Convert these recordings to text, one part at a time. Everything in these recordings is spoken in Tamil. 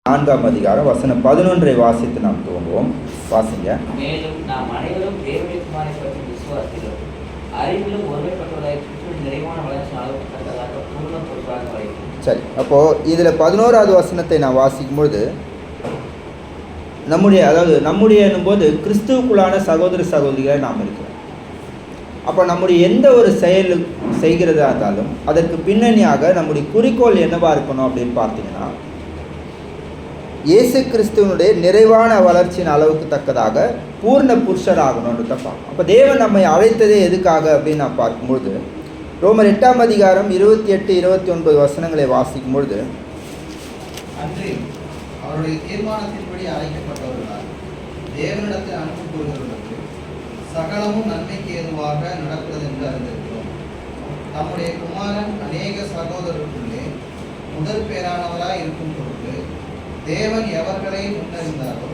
4ஆம் அதிகாரம் வசனம் 11 வாசித்து நாம் துவங்குவோம். வாசிங்க. மேலும் நாம் அனைவரும் தேவனுடைய குமாரனை பற்றி விசுவாசத்திலும் அறிவிலும் ஒருமைப்பட்டவர்களாய் கிறிஸ்துவின் நிறைவான வளர்ச்சி அளவுக்கு பூர்ண பொறுப்பாக வைக்கும். சரி, அப்போ இதில் 11வது வசனத்தை நான் வாசிக்கும்பொழுது நம்முடைய என்னும்போது கிறிஸ்துவுக்குள்ளான சகோதர சகோதரிகளை நாம் இருக்கிறோம். அப்போ நம்முடைய எந்த ஒரு செயல் செய்கிறதா இருந்தாலும் அதற்கு பின்னணியாக நம்முடைய குறிக்கோள் என்னவா இருக்கணும் அப்படின்னு பார்த்தீங்கன்னா, இயேசு கிறிஸ்துவனுடைய நிறைவான வளர்ச்சியின் அளவுக்கு தக்கதாக பூர்ண புருஷராகணும்னு தான் பார்க்கணும். அப்போ தேவன் நம்மை அழைத்ததே எதுக்காக அப்படின்னு நான் பார்க்கும்பொழுது, ரோமர் 8ஆம் அதிகாரம் 28-29 வசனங்களை வாசிக்கும்பொழுது, அன்று அவருடைய தீர்மானத்தின்படி அழைக்கப்பட்டவர்களால் தேவனிடத்தில் அன்பு கூறுகிறவர்களுக்கு சகலமும் நன்மைக்கு ஏதுவாக நடக்கிறது என்று அறிந்திருக்கிறோம். நம்முடைய குமாரன் அநேக சகோதரர்களுக்குள்ளே முதல் பேரானவராய் இருக்கும் பொருட்டு தேவன் எவர்களை முன்னறிந்தாரோ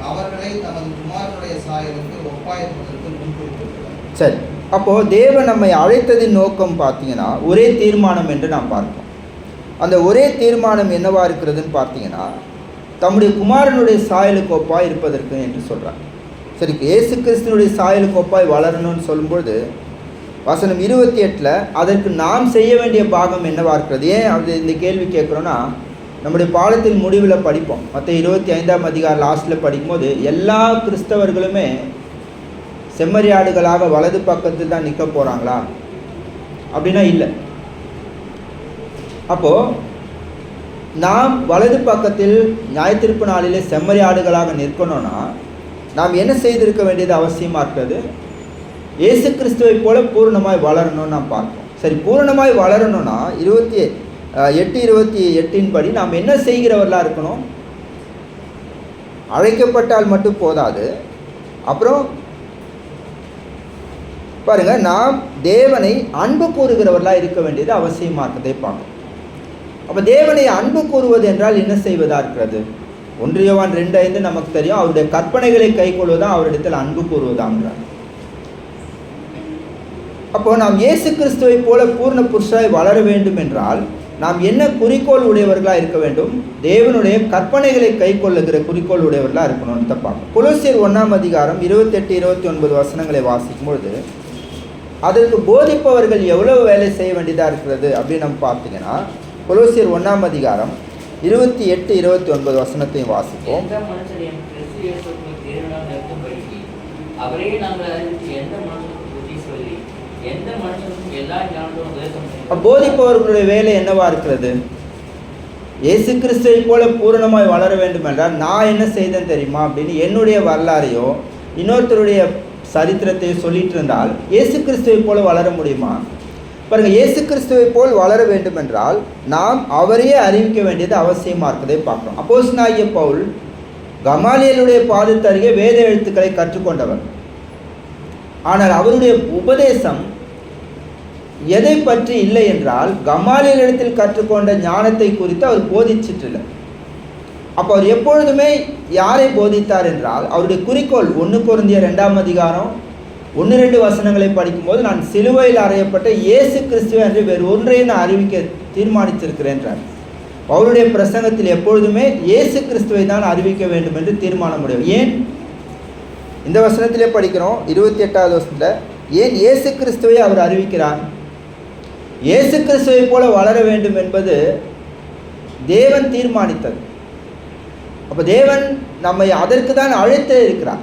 அவர்களை தமது குமாரனுடைய சாயலுக்கு ஒப்பாயிருப்பதற்கு முன்குறிப்பிட்டார். சரி, அப்போது தேவன் நம்மை அழைத்ததின் நோக்கம் பார்த்தீங்கன்னா ஒரே தீர்மானம் என்று நாம் பார்ப்போம். அந்த ஒரே தீர்மானம் என்னவா இருக்கிறதுன்னு பார்த்தீங்கன்னா, தம்முடைய குமாரனுடைய சாயலுக்கு ஒப்பாய் இருப்பதற்கு என்று சொல்கிறார். சரி, இயேசு கிறிஸ்துவனுடைய சாயலுக்கு ஒப்பாய் வளரணும்னு சொல்லும்பொழுது வசனம் 28 அதற்கு நாம் செய்ய வேண்டிய பாகம் என்னவா இருக்கிறது. ஏன் அது இந்த கேள்வி கேட்குறோன்னா, நம்முடைய பாடத்தின் முடிவில் படிப்போம். மற்ற 25ஆம் அதிகாரம் லாஸ்ட்டில் படிக்கும்போது எல்லா கிறிஸ்தவர்களுமே செம்மறியாடுகளாக வலது பக்கத்தில் தான் நிற்க போகிறாங்களா அப்படின்னா இல்லை. அப்போது நாம் வலது பக்கத்தில் நியாயத்தீர்ப்பு நாளிலே செம்மறியாடுகளாக நிற்கணும்னா நாம் என்ன செய்திருக்க வேண்டியது அவசியமாக இருக்கிறது? இயேசு கிறிஸ்துவை போல பூரணமாய் வளரணும்னு நாம் பார்ப்போம். சரி, பூரணமாய் வளரணும்னா 8:28 படி நாம் என்ன செய்கிறவர்களாக இருக்கணும்? அழைக்கப்பட்டால் மட்டும் போதாது. அப்புறம் பாருங்க, நாம் தேவனை அன்பு கூறுகிறவர்களாக இருக்க வேண்டியது அவசியமாக இருக்கிறதை பார்க்கணும். அப்போ தேவனை அன்பு கூறுவது என்றால் என்ன செய்வதா இருக்கிறது? 1 யோவான் 2:5 நமக்கு தெரியும். அவருடைய கற்பனைகளை கைக்கொள்வதுதான் அவரிடத்தில் அன்பு கூறுவதாங்கிறார். அப்போ நாம் இயேசு கிறிஸ்துவை போல பூர்ண புருஷராய் வளர வேண்டும் என்றால் நாம் என்ன குறிக்கோள் உடையவர்களாக இருக்க வேண்டும்? தேவனுடைய கற்பனைகளை கை கொள்ளுகிற குறிக்கோள் உடையவர்களாக இருக்கணும்னு தான் பார்க்கணும். கொலோசியர் 1ஆம் அதிகாரம் 28-29 வசனங்களை வாசிக்கும்பொழுது அதற்கு போதிப்பவர்கள் எவ்வளவு வேலை செய்ய வேண்டியதாக இருக்கிறது அப்படின்னு நம்ம பார்த்தீங்கன்னா, கொலோசியர் 1ஆம் அதிகாரம் 28-29 வசனத்தையும் வாசிப்போம். போதிப்பவர்களுடைய வேலை என்னவா இருக்கிறது? இயேசு கிறிஸ்துவை போல பூரணமாய் வளர வேண்டும் என்றால் நான் என்ன செய்தேன் தெரியுமா அப்படின்னு என்னுடைய வரலாறையோ இன்னொருத்தருடைய சரித்திரத்தையோ சொல்லிட்டு இருந்தால் இயேசு கிறிஸ்துவை போல வளர முடியுமா? பாருங்க, இயேசு கிறிஸ்துவை போல் வளர வேண்டும் என்றால் நாம் அவரையே அறிவிக்க வேண்டியது அவசியமாக இருக்கிறதை பார்க்கணும். அப்போஸ்தலனாகிய பவுல் கமாலியேலுடைய பாதத்து அருகே வேத எழுத்துக்களை கற்றுக்கொண்டவர். ஆனால் அவருடைய உபதேசம் எதை பற்றி இல்லை என்றால் கமாலியேலிடத்தில் கற்றுக்கொண்ட ஞானத்தை குறித்து அவர் போதிச்சிட்டில்லை. அப்போ அவர் எப்பொழுதுமே யாரை போதித்தார் என்றால் அவருடைய குறிக்கோள் 1 கொரிந்தியர் 2ஆம் அதிகாரம் 1-2 வசனங்களை படிக்கும்போது நான் சிலுவையில் அறையப்பட்ட இயேசு கிறிஸ்துவை என்று வேறு ஒன்றையும் நான் அறிவிக்க தீர்மானித்திருக்கிறேன் என்றார். அவருடைய பிரசங்கத்தில் எப்பொழுதுமே இயேசு கிறிஸ்துவை தான் அறிவிக்க வேண்டும் என்று தீர்மானம் முடியும். ஏன்? இந்த வசனத்திலே படிக்கிறோம் 28வது வசனத்தில், ஏன் இயேசு கிறிஸ்துவை அவர் அறிவிக்கிறார்? இயேசு கிறிஸ்துவை போல வளர வேண்டும் என்பது தேவன் தீர்மானித்தது. அப்போ தேவன் நம்மை அதற்கு தான் அழைத்து இருக்கிறார்.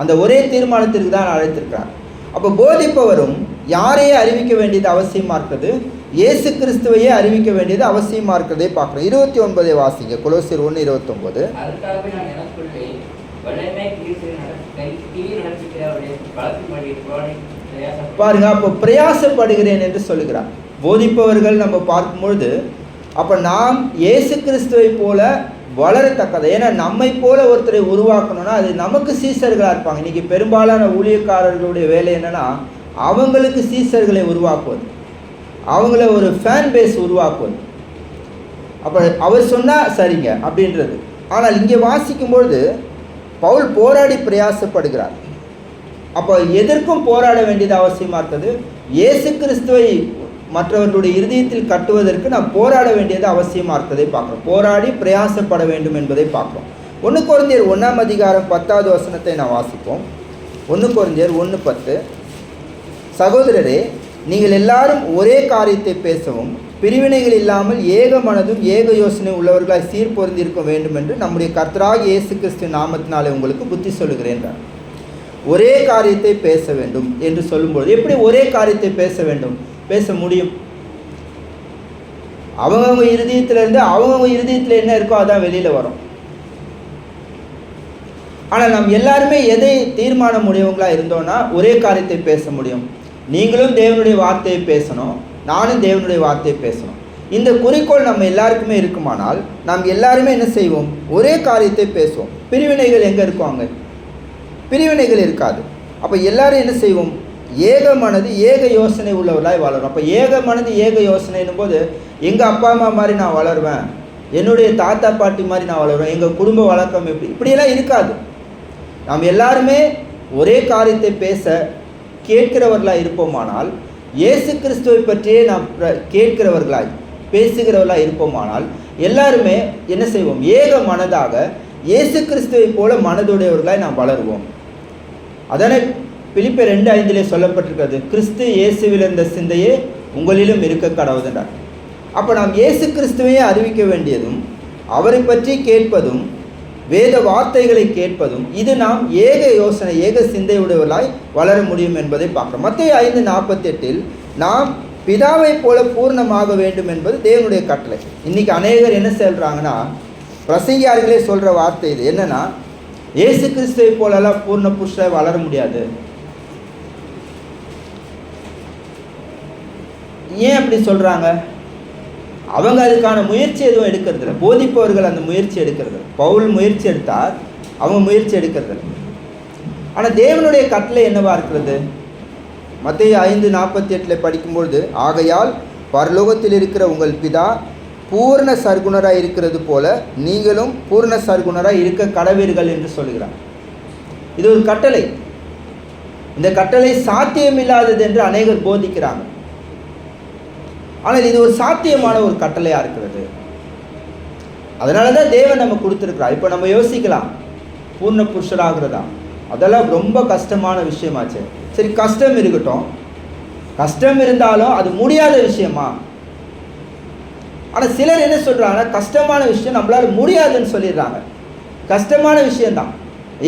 அந்த ஒரே தீர்மானத்திற்கு தான் அழைத்திருக்கிறார். அப்போ போதிப்பவரும் யாரையே அறிவிக்க வேண்டியது அவசியமாக இருக்கிறது? இயேசு கிறிஸ்துவையே அறிவிக்க வேண்டியது அவசியமாக இருக்கிறதே பார்க்குறோம். 29 வாசிங்க. கொலோசியர் 1:29. பாருங்க, அப்போ பிரயாசப்படுகிறேன் என்று சொல்லுகிறார். போதிப்பவர்கள் நம்ம பார்க்கும்பொழுது அப்போ நாம் இயேசு கிறிஸ்துவை போல வளரத்தக்கது. ஏன்னா நம்மை போல ஒருத்தரை உருவாக்கணும்னா அது நமக்கு சீசர்களாக இருப்பாங்க. இன்றைக்கி பெரும்பாலான ஊழியக்காரர்களுடைய வேலை என்னென்னா அவங்களுக்கு சீசர்களை உருவாக்குவது, அவங்கள ஒரு ஃபேன் பேஸ் உருவாக்குவது. அப்போ அவர் சொன்னால் சரிங்க அப்படின்றது. ஆனால் இங்கே வாசிக்கும்பொழுது பவுல் போராடி பிரயாசப்படுகிறார். அப்போ எதற்கும் போராட வேண்டியது அவசியமாக இருக்குது. இயேசு கிறிஸ்துவை மற்றவர்களுடைய இருதயத்தில் கட்டுவதற்கு நாம் போராட வேண்டியது அவசியமாக இருக்கிறதை பார்க்குறோம். போராடி பிரயாசப்பட வேண்டும் என்பதை பார்க்குறோம். 1 கொரிந்தியர் 1ஆம் அதிகாரம் 10வது வசனத்தை நான் வாசிப்போம். 1 கொரிந்தியர் 1:10. சகோதரரே, நீங்கள் எல்லாரும் ஒரே காரியத்தை பேசவும் பிரிவினைகள் இல்லாமல் ஏக மனதும் ஏக யோசனை உள்ளவர்களாய் சீர்பொருந்திருக்க வேண்டும் என்று நம்முடைய கர்த்தராகிய இயேசு கிறிஸ்து நாமத்தினாலே உங்களுக்கு புத்தி சொல்லுகிறேன். ஒரே காரியத்தை பேச வேண்டும் என்று சொல்லும்போது எப்படி ஒரே காரியத்தை பேச வேண்டும், பேச முடியும்? அவங்கவுங்க இருதயத்திலிருந்து அவங்கவுங்க இருதயத்தில் என்ன இருக்கோ அதான் வெளியில் வரும். ஆனால் நாம் எல்லாருமே எதை தீர்மானம் உடையவங்களாக இருந்தோன்னா ஒரே காரியத்தை பேச முடியும். நீங்களும் தேவனுடைய வார்த்தையை பேசணும், நானும் தேவனுடைய வார்த்தையை பேசணும். இந்த குறிக்கோள் நம்ம எல்லாருக்குமே இருக்குமானால் நாம் எல்லாருமே என்ன செய்வோம், ஒரே காரியத்தை பேசுவோம். பிரிவினைகள் எங்கே இருக்கும்? அங்கே பிரிவினைகள் இருக்காது. அப்போ எல்லாரும் என்ன செய்வோம், ஏக மனது ஏக யோசனை உள்ளவர்களாய் வளரும். அப்போ ஏக மனது ஏக யோசனைன்னும் போது எங்கள் அப்பா அம்மா மாதிரி நான் வளருவேன், என்னுடைய தாத்தா பாட்டி மாதிரி நான் வளருவேன், எங்கள் குடும்ப வழக்கம் இப்படியெல்லாம் இருக்காது. நாம் எல்லாருமே ஒரே காரியத்தை பேச கேட்கிறவர்களாக இருப்போமானால், இயேசு கிறிஸ்துவை பற்றியே நாம் கேட்கிறவர்களாய் பேசுகிறவர்களாக இருப்போமானால் எல்லாருமே என்ன செய்வோம், ஏக மனதாக இயேசு கிறிஸ்துவை போல மனதுடையவர்களாய் நாம் வளருவோம். அதனை பிலிப்பியர் 2:5 சொல்லப்பட்டிருக்கிறது, கிறிஸ்து இயேசுவில் இருந்த சிந்தையே உங்களிலும் இருக்க கடவுதுன்றார். அப்போ நாம் இயேசு கிறிஸ்துவையே அறிவிக்க வேண்டியதும் அவரை பற்றி கேட்பதும் வேத வார்த்தைகளை கேட்பதும் இது நாம் ஏக யோசனை ஏக சிந்தையுடையவர்களாய் வளர முடியும் என்பதை பார்க்கிறோம். மத்தேயு 5:48 நாம் பிதாவை போல பூர்ணமாக வேண்டும் என்பது தேவனுடைய கட்டளை. இன்னைக்கு அநேகர் என்ன சொல்கிறாங்கன்னா, பிரசங்கியார்களே சொல்கிற வார்த்தை இது என்னன்னா, இயேசு கிறிஸ்துவை போலெல்லாம் பூர்ண புருஷரை வளர முடியாது. ஏன் அப்படி சொல்கிறாங்க? அவங்க அதுக்கான முயற்சி எதுவும் எடுக்கிறதில்ல. போதிப்பவர்கள் அந்த முயற்சி எடுக்கிறது. பவுல் முயற்சி எடுத்தார், அவங்க முயற்சி எடுக்கிறது. ஆனால் தேவனுடைய கட்டளை என்னவா இருக்கிறது? மத்தேயு 5:48 படிக்கும்பொழுது, ஆகையால் பரலோகத்தில் இருக்கிற உங்கள் பிதா பூர்ண சர்க்குணராக இருக்கிறது போல நீங்களும் பூர்ண சர்க்குணராக இருக்க கடவீர்கள் என்று சொல்கிறார். இது ஒரு கட்டளை. இந்த கட்டளை சாத்தியமில்லாதது என்று அநேகர் போதிக்கிறாங்க. ஆனால் இது ஒரு சாத்தியமான ஒரு கட்டளையாக இருக்கிறது. அதனால தான் தேவன் நம்ம கொடுத்துருக்குறார். இப்போ நம்ம யோசிக்கலாம், பூர்ண புருஷராகிறதா, அதெல்லாம் ரொம்ப கஷ்டமான விஷயமாச்சு. சரி, கஷ்டம் இருக்கட்டும். கஷ்டம் இருந்தாலும் அது முடியாத விஷயமா? ஆனால் சிலர் என்ன சொல்கிறாங்கன்னா, கஷ்டமான விஷயம் நம்மளால் முடியாதுன்னு சொல்லிடுறாங்க. கஷ்டமான விஷயந்தான்.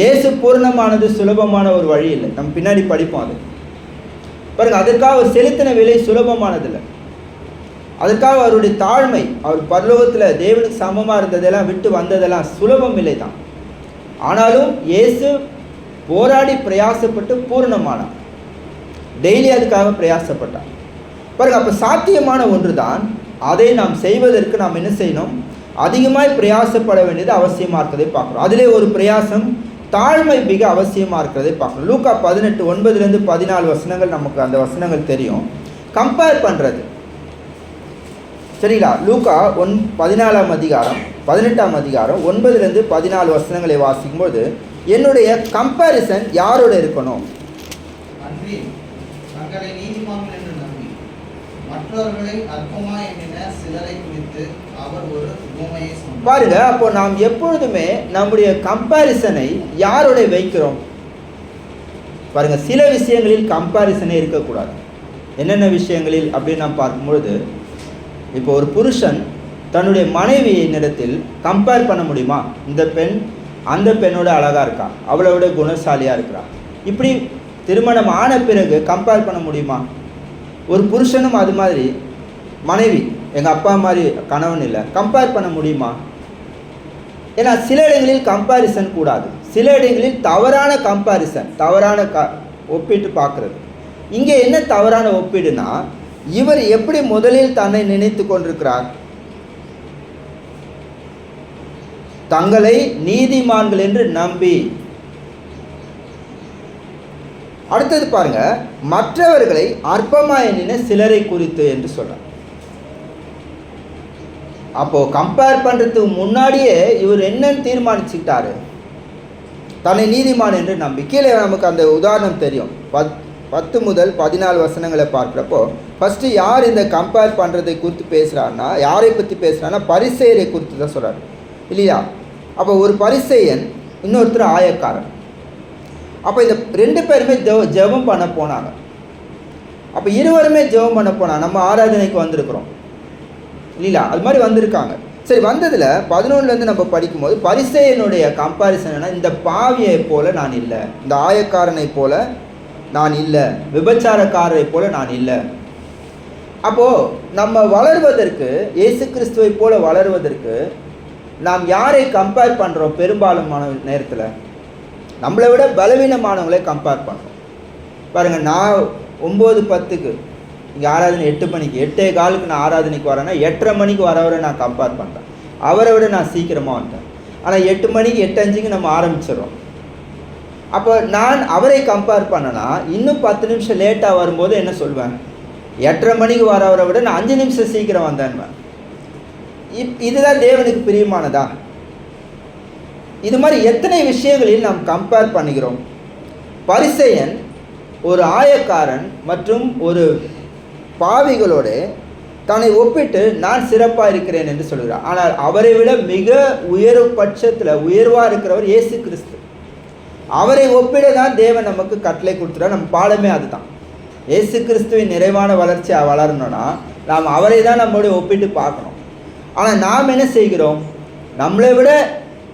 இயேசு பூர்ணமானது சுலபமான ஒரு வழி இல்லை. நம்ம பின்னாடி படிப்போம். அது பாருங்கள், அதற்காக அவர் செலுத்தின விலை சுலபமானதில்லை. அதற்காக அவருடைய தாழ்மை, அவர் பரலோகத்தில் தேவனுக்கு சமமாக இருந்ததெல்லாம் விட்டு வந்ததெல்லாம் சுலபம் இல்லை தான். ஆனாலும் இயேசு போராடி பிரயாசப்பட்டு பூர்ணமானார். டெய்லி அதுக்காக பிரயாசப்பட்டார். பாருங்க, அப்போ சாத்தியமான ஒன்று தான். அதை நாம் செய்வதற்கு நாம் என்ன செய்யணும், அதிகமாய் பிரயாசப்பட வேண்டியது அவசியமாக இருக்கிறதை பார்க்குறோம். அதிலே ஒரு பிரயாசம் தாழ்மை மிக அவசியமாக இருக்கிறதை பார்க்கணும். லூக்கா 18:9-14 வசனங்கள் நமக்கு அந்த வசனங்கள் தெரியும். கம்பேர் பண்ணுறது சரிங்களா? லூக்கா 14ஆம் அதிகாரம் 18ஆம் அதிகாரம் 9-14 வசனங்களை வாசிக்கும்போது என்னுடைய கம்பேரிசன் யாரோட இருக்கணும்? அன்றி தங்களை நீதிமான்கள் என்று நம்பி மற்றவர்களை அற்பமாய் எண்ணின சிலரை குறித்து அவர் ஒரு உவமையை சொன்னார். பாருங்க, அப்போ நாம் எப்பொழுதுமே நம்முடைய கம்பேரிசனை யாரோட வைக்கிறோம்? பாருங்க, சில விஷயங்களில் கம்பேரிசனே இருக்கக்கூடாது. என்னென்ன விஷயங்களில் அப்படின்னு நாம் பார்க்கும்பொழுது, இப்போ ஒரு புருஷன் தன்னுடைய மனைவியினிடத்தில் கம்பேர் பண்ண முடியுமா? இந்த பெண் அந்த பெண்ணோட அழகாக இருக்கா, அவளோட குணசாலியாக இருக்கிறா, இப்படி திருமணம் ஆன பிறகு கம்பேர் பண்ண முடியுமா? ஒரு புருஷனும் அது மாதிரி மனைவி எங்கள் அப்பா மாதிரி கணவன் இல்லை, கம்பேர் பண்ண முடியுமா? ஏன்னா சில இடங்களில் கம்பேரிசன் கூடாது. சில இடங்களில் தவறான கம்பேரிசன், தவறான ஒப்பிட்டு பார்க்குறது. இங்கே என்ன தவறான ஒப்பீடுனா, இவர் எப்படி முதலில் தன்னை நினைத்து கொண்டிருக்கிறார்? தங்களை நீதிமான்கள் என்று நம்பி. அடுத்தது பாருங்க, மற்றவர்களை அற்பமாய் எண்ணின சிலரை குறித்து என்று சொல்றார். அப்போ கம்பேர் பண்றதுக்கு முன்னாடியே இவர் என்னன்னு தீர்மானிச்சுக்கிட்டாரு, தன்னை நீதிமான் என்று நம்பி. கீழே நமக்கு அந்த உதாரணம் தெரியும். 10 முதல் 14 வசனங்களை பார்க்குறப்போ ஃபஸ்ட்டு யார் இந்த கம்பேர் பண்ணுறதை குறித்து பேசுகிறாருன்னா, யாரை பற்றி பேசுகிறாருன்னா பரிசேயரை குறித்து தான் சொல்கிறார் இல்லையா. அப்போ ஒரு பரிசேயன், இன்னொருத்தர் ஆயக்காரன். அப்போ இந்த 2 பேருமே ஜெபம் பண்ண போனாங்க. அப்போ இருவருமே ஜெபம் பண்ண போனாங்க. நம்ம ஆராதனைக்கு வந்திருக்கிறோம் இல்லையா, அது மாதிரி வந்திருக்காங்க. சரி, வந்ததில் 11லேருந்து நம்ம படிக்கும்போது பரிசேயனுடைய கம்பாரிசன் என்ன, இந்த பாவியை போல நான் இல்லை, இந்த ஆயக்காரனை போல நான் இல்லை, விபச்சாரக்காரரை போல நான் இல்லை. அப்போது நம்ம வளர்வதற்கு, இயேசு கிறிஸ்துவை போல வளருவதற்கு நாம் யாரை கம்பேர் பண்ணுறோம்? பெரும்பாலுமான நேரத்தில் நம்மளை விட பலவீனமானவங்களே கம்பேர் பண்ணுறோம். பாருங்கள், நான் 9:10க்கு இங்கே ஆராதனை 8 மணிக்கு 8:15 நான் ஆராதனைக்கு வரேன்னா 8:30 மணிக்கு வரவரை நான் கம்பேர் பண்ணுறேன். அவரை விட நான் சீக்கிரமாக வந்துட்டேன். ஆனால் 8 மணிக்கு 8:05க்கு நம்ம ஆரம்பிச்சிடறோம். அப்போ நான் அவரை கம்பேர் பண்ணனா இன்னும் 10 நிமிஷம் லேட்டாக வரும்போது என்ன சொல்வேன்? 8:30 மணிக்கு வரவரை விட நான் 5 நிமிஷம் சீக்கிரம் வந்தேன். இதுதான் தேவனுக்கு பிரியமானதா? இது மாதிரி எத்தனை விஷயங்களில் நாம் கம்பேர் பண்ணுகிறோம். பரிசேயன் ஒரு ஆயக்காரன் மற்றும் ஒரு பாவிகளோடு தன்னை ஒப்பிட்டு நான் சிறப்பாக இருக்கிறேன் என்று சொல்கிறார். ஆனால் அவரை விட மிக உயர்வாக இருக்கிறவர் இயேசு கிறிஸ்து. அவரை ஒப்பிட தான் தேவன் நமக்கு கட்டளை கொடுத்துறார். நம்ம பாடமே அதுதான். இயேசு கிறிஸ்துவின் நிறைவான வளர்ச்சியாக வளரணும்னா நாம் அவரை தான் நம்மளோட ஒப்பிட்டு பார்க்கணும். ஆனால் நாம் என்ன செய்கிறோம்? நம்மளை விட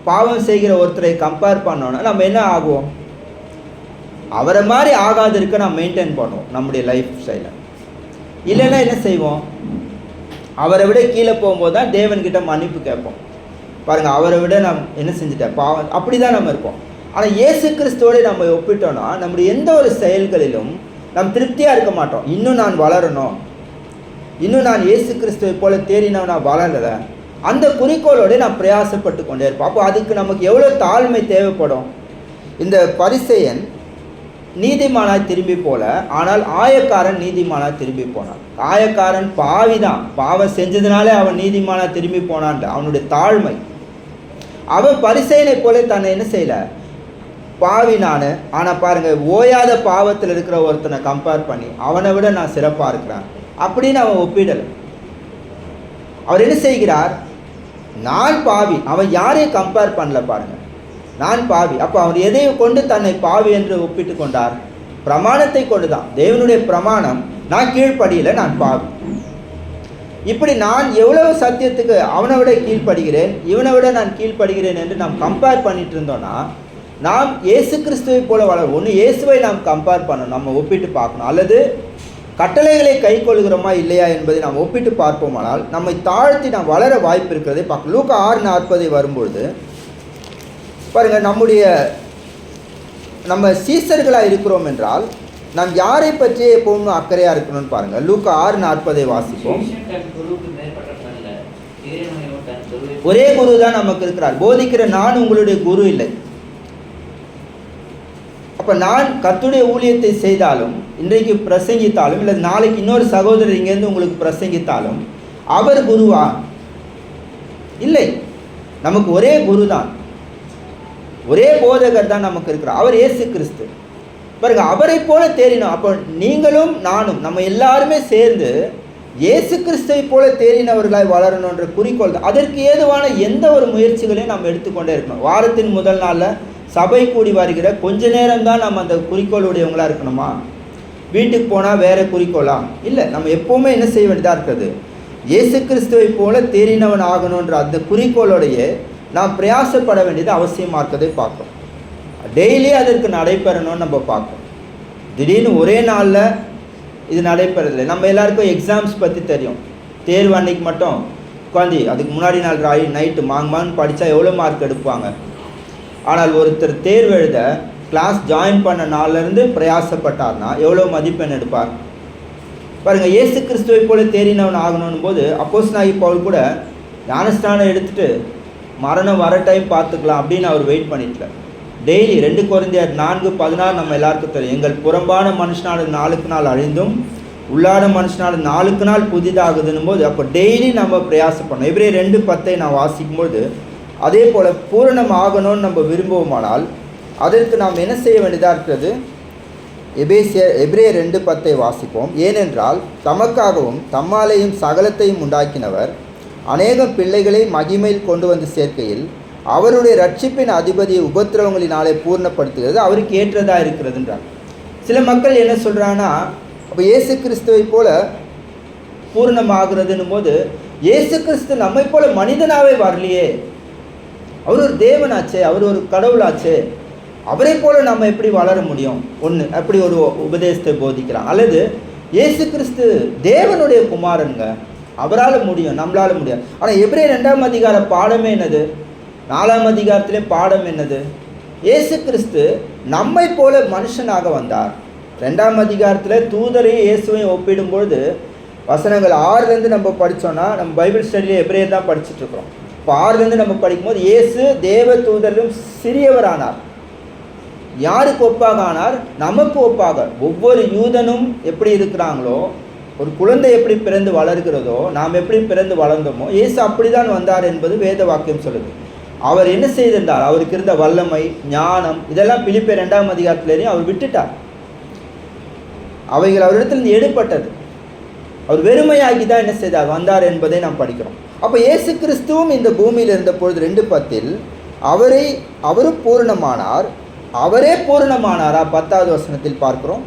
பாவம் செய்கிற ஒருத்தரை கம்பேர் பண்ணோன்னா நம்ம என்ன ஆகுவோம்? அவரை மாதிரி ஆகாது இருக்க நம்ம மெயின்டைன் பண்ணுவோம் நம்முடைய லைஃப் ஸ்டைலை. இல்லைன்னா என்ன செய்வோம்? அவரை விட கீழே போகும்போது தான் தேவன்கிட்ட மன்னிப்பு கேட்போம். பாருங்கள், அவரை விட நாம் என்ன செஞ்சுட்டேன் பாவம், அப்படி தான் நம்ம இருப்போம். ஆனால் இயேசு கிறிஸ்துவோடு நம்ம ஒப்பிட்டோன்னா நம்முடைய எந்த ஒரு செயல்களிலும் நாம் திருப்தியாக இருக்க மாட்டோம். இன்னும் நான் வளரணும், இன்னும் நான் இயேசு கிறிஸ்துவை போல தேறினவன் நான் வளரலை, அந்த குறிக்கோளோடு நான் பிரயாசப்பட்டு கொண்டே இருப்போம். அப்போ அதுக்கு நமக்கு எவ்வளோ தாழ்மை தேவைப்படும். இந்த பரிசேயன் நீதிமானாய் திரும்பி போல, ஆனால் ஆயக்காரன் நீதிமானாய் திரும்பி போனான். ஆயக்காரன் பாவிதான், பாவம் செஞ்சதுனாலே அவன் நீதிமானாய் திரும்பி போனான். அவனுடைய தாழ்மை. அவன் பரிசேயனை போல தன்னை என்ன செய்யலை, பாவி நான், ஆனால் பாருங்கள் ஓயாத பாவத்தில் இருக்கிற ஒருத்தனை கம்பேர் பண்ணி அவனை விட நான் சிறப்பாக இருக்கிறேன் அப்படின்னு அவன் ஒப்பிடலை. அவர் என்ன செய்கிறார்? நான் பாவி. அவன் யாரையும் கம்பேர் பண்ணல. பாருங்கள், நான் பாவி. அப்போ அவர் எதை கொண்டு தன்னை பாவி என்று ஒப்பிட்டு கொண்டார்? பிரமாணத்தை கொண்டு தான். தேவனுடைய பிரமாணம், நான் கீழ்ப்படியலை, நான் பாவி. இப்படி நான் எவ்வளவு சத்தியத்துக்கு அவனை விட கீழ்ப்படுகிறேன், இவனை விட நான் கீழ்ப்படுகிறேன் என்று நாம் கம்பேர் பண்ணிட்டு இருந்தோம்னா நாம் இயேசு கிறிஸ்துவை போல வளரும். ஒன்று இயேசுவை நாம் கம்பேர் பண்ணணும், நம்ம ஒப்பிட்டு பார்க்கணும். அல்லது கட்டளைகளை கை கொள்கிறோமா இல்லையா என்பதை நாம் ஒப்பிட்டு பார்ப்போமானால் நம்மை தாழ்த்தி நாம் வளர வாய்ப்பு இருக்கிறதை பார்க்க. லூக்கா 6:40 வரும்பொழுது பாருங்கள், நம்ம சீசர்களாக இருக்கிறோம் என்றால் நாம் யாரை பற்றியே எப்பவும் அக்கறையாக இருக்கணும்னு பாருங்கள். லூக்கா 6:40 வாசிப்போம். ஒரே குரு தான் நமக்கு இருக்கிறார். போதிக்கிற நான் உங்களுடைய குரு இல்லை. அப்போ நான் கர்த்தருடைய ஊழியத்தை செய்தாலும், இன்றைக்கு பிரசங்கித்தாலும், இல்லை நாளைக்கு இன்னொரு சகோதரர் இங்கேருந்து உங்களுக்கு பிரசங்கித்தாலும் அவர் குருவா? இல்லை. நமக்கு ஒரே குரு தான், ஒரே போதகர் தான் நமக்கு இருக்கிறார். அவர் இயேசு கிறிஸ்து. பாருங்க, அவரை போல தேறினோம். அப்போ நீங்களும் நானும் நம்ம எல்லாருமே சேர்ந்து இயேசு கிறிஸ்துவை போல தேறினவர்களாய் வளரணுன்ற குறிக்கோள் தான். அதற்கு ஏதுவான எந்த ஒரு முயற்சிகளையும் நம்ம எடுத்துக்கொண்டே இருக்கணும். வாரத்தின் முதல் நாளில் சபை கூடி வருகிற கொஞ்ச நேரம் தான் நம்ம அந்த குறிக்கோளுடையவங்களாக இருக்கணுமா? வீட்டுக்கு போனால் வேறு குறிக்கோளா? இல்லை. நம்ம எப்போவுமே என்ன செய்ய வேண்டியதாக இருக்கிறது? இயேசு கிறிஸ்துவை போல தேறினவன் ஆகணுன்ற அந்த குறிக்கோளோடைய நாம் பிரயாசப்பட வேண்டியது அவசியமாக இருக்கிறதை பார்க்கணும். டெய்லி அதற்கு நடைபெறணும்னு நம்ம பார்க்கணும். திடீர்னு ஒரே நாளில் இது நடைபெறதில்லை. நம்ம எல்லாருக்கும் எக்ஸாம்ஸ் பற்றி தெரியும். தேர்வு அன்னைக்கு மட்டும் உட்காந்து அதுக்கு முன்னாடி நாள் நைட்டு மாங்மான்னு படித்தா எவ்வளோ மார்க் எடுப்பாங்க. ஆனால் ஒருத்தர் தேர்வு எழுத கிளாஸ் ஜாயின் பண்ண நாள்லேருந்து பிரயாசப்பட்டார்னா எவ்வளோ மதிப்பெண் எடுப்பார் பாருங்கள். இயேசு கிறிஸ்துவை போல தேறினவன் ஆகணும் போது அப்போஸ்தலனாகிய பவுல் கூட ஞானஸ்நானம் எடுத்துகிட்டு மரணம் வர டைம் பார்த்துக்கலாம் அப்படின்னு அவர் வெயிட் பண்ணிட்டார். டெய்லி 2 கொரிந்தியர் 4:16 நம்ம எல்லாருக்கும் தெரியும். எங்கள் புறம்பான மனுஷனால நாளுக்கு நாள் அழிந்தும் உள்ளான மனுஷனால நாளுக்கு நாள் புதிதாகுதுன்னும் போது அப்போ டெய்லி நம்ம பிரயாசம் பண்ணோம். எபிரேயர் 2:10 நான் வாசிக்கும்போது அதே போல் பூரணம் ஆகணும்னு நம்ம விரும்புவோமானால் அதற்கு நாம் என்ன செய்ய வேண்டியதாக இருக்கிறது? எபிரேயர் 2:10 வாசிப்போம். ஏனென்றால் தமக்காகவும் தம்மாலேயும் சகலத்தையும் உண்டாக்கினவர் அநேகம் பிள்ளைகளை மகிமையில் கொண்டு வந்து சேர்க்கையில் அவருடைய ரட்சிப்பின் அதிபதியை உபத்திரவங்களினாலே பூர்ணப்படுத்துகிறது அவருக்கு ஏற்றதாக இருக்கிறதுன்றார். சில மக்கள் என்ன சொல்கிறாங்கன்னா, அப்போ இயேசு கிறிஸ்துவை போல பூர்ணமாகிறதுன்னும் போது இயேசு கிறிஸ்து நம்மை போல மனிதனாகவே வரலையே, அவர் ஒரு தேவனாச்சே, அவர் ஒரு கடவுளாச்சே, அவரை போல நம்ம எப்படி வளர முடியும்? ஒன்று அப்படி ஒரு உபதேசத்தை போதிக்கிறான். அல்லது இயேசு கிறிஸ்து தேவனுடைய குமாரனுங்க, அவரால் முடியும், நம்மளால் முடியாது. ஆனால் எபிரேயர் 2ஆம் அதிகார பாடமே என்னது? 4ஆம் அதிகாரத்திலே பாடம் என்னது? இயேசு கிறிஸ்து நம்மை போல மனுஷனாக வந்தார். 2ஆம் அதிகாரத்தில் தூதரையும் இயேசுவையும் ஒப்பிடும்பொழுது வசனங்கள் 6லேருந்து நம்ம படித்தோன்னா, நம்ம பைபிள் ஸ்டடியில் எபிரேயர் தான் படிச்சுட்ருக்குறோம். இப்போ 6லேருந்து நம்ம படிக்கும்போது இயேசு தேவ தூதரிலும் சிறியவரானார். யாருக்கு ஒப்பாக ஆனார்? நமக்கு ஒப்பாக. ஒவ்வொரு யூதனும் எப்படி இருக்கிறாங்களோ, ஒரு குழந்தை எப்படி பிறந்து வளர்கிறதோ, நாம் எப்படி பிறந்து வளர்ந்தோமோ, இயேசு அப்படி தான் வந்தார் என்பது வேத வாக்கியம் சொல்லுது. அவர் என்ன செய்திருந்தார்? அவருக்கு இருந்த வல்லமை, ஞானம், இதெல்லாம் பிலிப்பியர் 2ஆம் அதிகாரத்திலேயும் அவர் விட்டுட்டார். அவைகள் அவரிடத்திலிருந்து எடுப்பட்டது. அவர் வெறுமையாகி தான் என்ன செய்தார்? வந்தார் என்பதை நாம் படிக்கிறோம். அப்போ இயேசு கிறிஸ்துவும் இந்த பூமியில் இருந்த பொழுது 2:10 அவரும் பூரணமானார். அவரே பூரணமானாரா? 10வது வசனத்தில் பார்க்கிறோம்.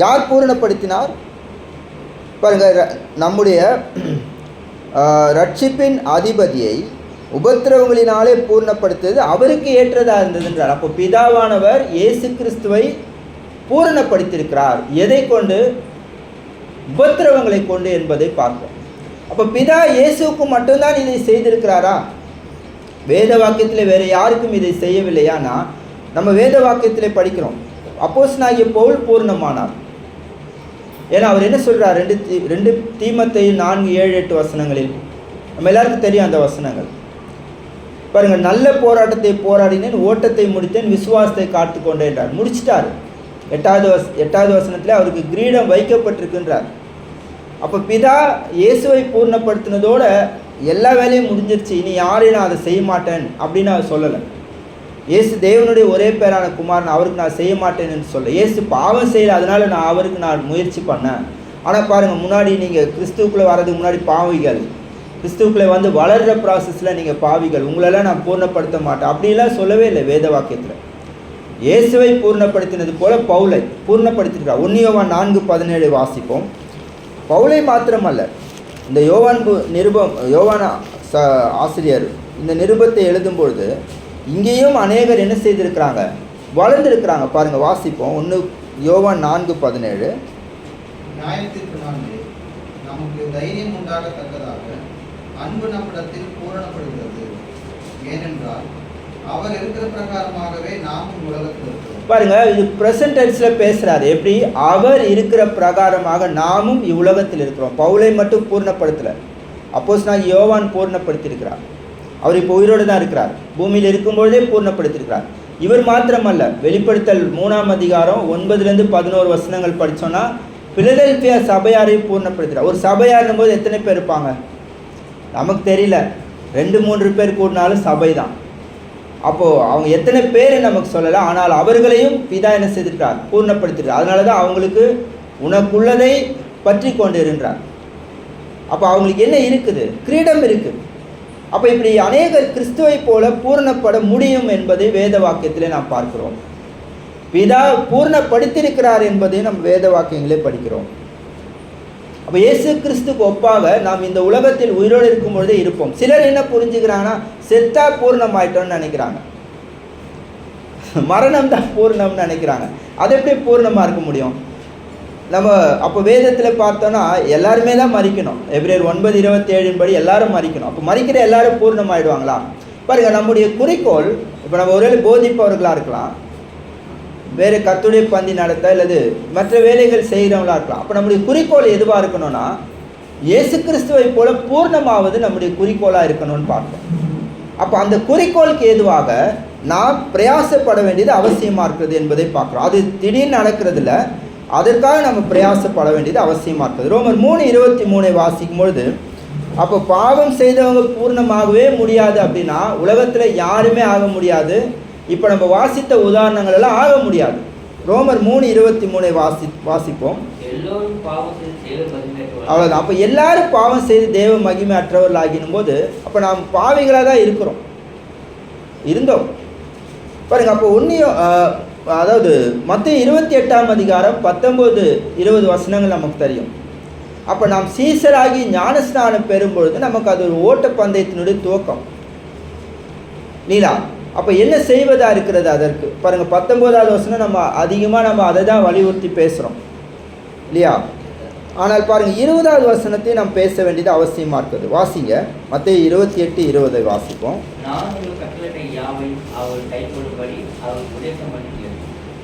யார் பூரணப்படுத்தினார் பாருங்க, நம்முடைய ரட்சிப்பின் அதிபதியை உபத்திரவங்களினாலே பூர்ணப்படுத்துவது அவருக்கு ஏற்றதாக இருந்ததுன்றார். அப்போ பிதாவானவர் இயேசு கிறிஸ்துவை பூரணப்படுத்தியிருக்கிறார். எதை கொண்டு? உபத்திரவங்களை கொண்டு என்பதை பார்ப்போம். அப்போ பிதா இயேசுக்கு மட்டும்தான் இதை செய்திருக்கிறாரா? வேத வாக்கியத்தில் வேறு யாருக்கும் இதை செய்யவில்லையானா? நம்ம வேத வாக்கியத்தில் படிக்கிறோம், அப்போஸ்தலனாகிய பவுல் பூர்ணமானார். ஏன்னா அவர் என்ன சொல்கிறார்? 2 தீமோத்தேயு 4:7-8 வசனங்களில் நம்ம எல்லாருக்கும் தெரியும் அந்த வசனங்கள். பாருங்கள், நல்ல போராட்டத்தை போராடினேன், ஓட்டத்தை முடித்தேன், விசுவாசத்தை காத்து கொண்டேன் என்றார். முடிச்சிட்டார். 8வது வசனத்தில் அவருக்கு கிரீடம் வைக்கப்பட்டிருக்கின்றார். அப்போ பிதா இயேசுவை பூர்ணப்படுத்தினதோட எல்லா வேலையும் முடிஞ்சிருச்சு, இனி யாரையும் நான் அதை செய்ய மாட்டேன் அப்படின்னு அவர் சொல்லலை. இயேசு தேவனுடைய ஒரே பேரான குமாரன், அவருக்கு நான் செய்ய மாட்டேன்னு சொல்ல. இயேசு பாவம் செய்யலை, அதனால அவருக்கு நான் முயற்சி பண்ணேன். ஆனால் பாருங்கள், முன்னாடி நீங்கள் கிறிஸ்துவுக்குள்ளே வர்றதுக்கு முன்னாடி பாவிகள், கிறிஸ்துவுக்குள்ளே வந்து வளர்கிற ப்ராசஸில் நீங்கள் பாவிகள், உங்களெல்லாம் நான் பூர்ணப்படுத்த மாட்டேன் அப்படிலாம் சொல்லவே இல்லை வேத வாக்கியத்தில். இயேசுவை பூர்ணப்படுத்தினது போல பவுலை பூர்ணப்படுத்தியிருக்கார். 1 யோவான் 4:17 வாசிப்போம். பவுலை மாத்திரமல்ல, இந்த யோவான் ஆசிரியர் இந்த நிருபத்தை எழுதும்பொழுது இங்கேயும் அநேகர் என்ன செய்திருக்கிறாங்க? வளர்ந்துருக்கிறாங்க. பாருங்கள், வாசிப்போம். 1 யோவான் 4:17. நியாயத்திற்கு நாளிலே நமக்கு தைரியம் உண்டாகத்தக்கதாக அன்பு நம்மிடத்தில் பூரணப்படுகிறது. ஏனென்றால் அவர் இருக்கிற பிரகாரமாகவே நாமும் உலகத்தில் இருக்கிறோம். பாருங்க, இது பிரசன்ட் டென்ஸில் பேசுகிறாரு. எப்படி? அவர் இருக்கிற பிரகாரமாக நாமும் இவ்வுலகத்தில் இருக்கிறோம். பவுலை மட்டும் பூர்ணப்படுத்தலை, அப்போஸ்தலனாகிய யோவான் பூர்ணப்படுத்தியிருக்கிறார். அவர் இப்போ உயிரோடு தான் இருக்கிறார், பூமியில் இருக்கும்பொழுதே பூர்ணப்படுத்தியிருக்கிறார். இவர் மாத்திரமல்ல, வெளிப்படுத்தல் 3ஆம் அதிகாரம் 9-11 வசனங்கள் படித்தோன்னா பிலதெல்பியா சபையாரை பூர்ணப்படுத்துகிறார். ஒரு சபையாருக்கும் போது எத்தனை பேர் இருப்பாங்க நமக்கு தெரியல, 2-3 பேர் கூடினாலும் சபை தான். அப்போது அவங்க எத்தனை பேர் நமக்கு சொல்லலை, ஆனால் அவர்களையும் பிதா என்ன செய்திருக்கார்? பூர்ணப்படுத்திருக்கார். அதனால தான் அவங்களுக்கு உனக்குள்ளதை பற்றி கொண்டு இருந்தார். அப்போ அவங்களுக்கு என்ன இருக்குது? கிரீடம் இருக்குது. அப்போ இப்படி அநேகர் கிறிஸ்துவை போல பூர்ணப்பட முடியும் என்பதை வேத வாக்கியத்திலே நாம் பார்க்கிறோம். பிதா பூர்ணப்படுத்தியிருக்கிறார் என்பதை நம் வேத வாக்கியங்களே படிக்கிறோம். அப்போ இயேசு கிறிஸ்துக்கு ஒப்பாக நாம் இந்த உலகத்தில் உயிரோடு இருக்கும்பொழுதே இருப்போம். சிலர் என்ன புரிஞ்சுக்கிறாங்கன்னா, செத்தா பூர்ணமாயிட்டோம்னு நினைக்கிறாங்க, மரணம் தான் பூர்ணம்னு நினைக்கிறாங்க. அது எப்படி பூர்ணமாக இருக்க முடியும்? நம்ம அப்போ வேதத்தில் பார்த்தோன்னா எல்லாருமே தான் மறிக்கணும். எபிரேயர் 9:27 படி எல்லாரும் மறிக்கணும். அப்போ மறிக்கிற எல்லாரும் பூர்ணமாயிடுவாங்களா? பாருங்கள், நம்முடைய குறிக்கோள், இப்போ நம்ம ஒருவேளை போதிப்பவர்களாக இருக்கலாம், வேறு கர்த்தருடைய பந்தி நடத்த அல்லது மற்ற வேலைகள் செய்கிறவங்களா இருக்கலாம். அப்போ நம்முடைய குறிக்கோள் எதுவாக இருக்கணும்னா, இயேசு கிறிஸ்துவை போல பூர்ணமாவது நம்முடைய குறிக்கோளாக இருக்கணும்னு பார்ப்போம். அப்போ அந்த குறிக்கோளுக்கு எதுவாக நாம் பிரயாசப்பட வேண்டியது அவசியமாக இருக்கிறது என்பதை பார்க்குறோம். அது திடீர்னு நடக்கிறதில்ல, அதற்காக நம்ம பிரயாசப்பட வேண்டியது அவசியமாக இருக்குது. ரோமர் 3:23 வாசிக்கும் பொழுது, அப்போ பாவம் செய்தவங்க பூர்ணமாகவே முடியாது அப்படின்னா உலகத்தில் யாருமே ஆக முடியாது. இப்போ நம்ம வாசித்த உதாரணங்கள் எல்லாம் ஆக முடியாது. ரோமர் 3:23 வாசிப்போம். எல்லோரும் பாவம் செய்து தேவ மகிமையற்றவர்களாக அவ்வளோதான். அப்போ எல்லாரும் பாவம் செய்து தேவ மகிமை அற்றவர்கள் ஆகினும் போது அப்போ நாம் பாவிகளாக தான் இருந்தோம் பாருங்க. அப்போ அதாவது மத்தேயு 28ஆம் அதிகாரம் 19-20 வசனங்கள் நமக்கு தெரியும். அப்போ நாம் சீசராகி ஞானஸ்நானம் பெறும்பொழுது நமக்கு அது ஒரு ஓட்டப்பந்தயத்தினுடைய துவக்கம் நீலா. அப்போ என்ன செய்வதா இருக்கிறது அதற்கு பாருங்கள். 19வது வசனம் நம்ம அதை தான் வலியுறுத்தி பேசுகிறோம் இல்லையா? ஆனால் பாருங்கள் 20வது வசனத்தையும் நாம் பேச வேண்டியது அவசியமாக இருக்குது. வாசிங்க, மத்தேயு 28:20 வாசிப்போம். நான் உங்களுக்கு கட்டளையிட்ட யாவையும் அவர்கள் கைக்கொள்ளும்படி அவர்கள் உபதேசம் பண்ணினேன்.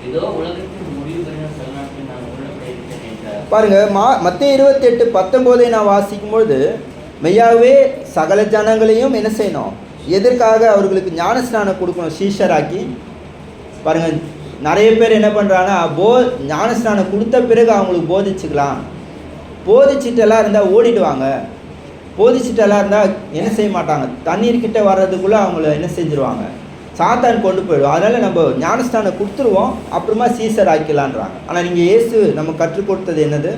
இதோ உலகத்தின் முடிவு பெறும் சில நாட்கள் நான் உங்களிடம் இருக்கிறேன் என்றார். பாருங்க, மத்தேயு 28:19 நான் வாசிக்கும்பொழுது மெய்யாகவே சகல ஜனங்களையும் என்ன செய்யணும், எதற்காக அவர்களுக்கு ஞானஸ்நானம் கொடுக்கணும் சீஷராக்கி. பாருங்கள், நிறைய பேர் என்ன பண்ணுறாங்கன்னா ஞானஸ்நானம் கொடுத்த பிறகு அவங்களுக்கு போதிச்சுக்கலாம். போதிச்சுட்டெல்லாம் இருந்தால் ஓடிடுவாங்க. போதிச்சுட்டெல்லாம் இருந்தால் என்ன செய்ய மாட்டாங்க, தண்ணீர்கிட்ட வர்றதுக்குள்ளே அவங்கள என்ன செஞ்சுருவாங்க, சாத்தான் கொண்டு போயிடுவோம். அதனால் நம்ம ஞானஸ்நானம் கொடுத்துருவோம், அப்புறமா சீசராக்கிலான்றாங்க. ஆனால் நீங்கள் இயேசு நம்ம கற்றுக் கொடுத்தது என்னது,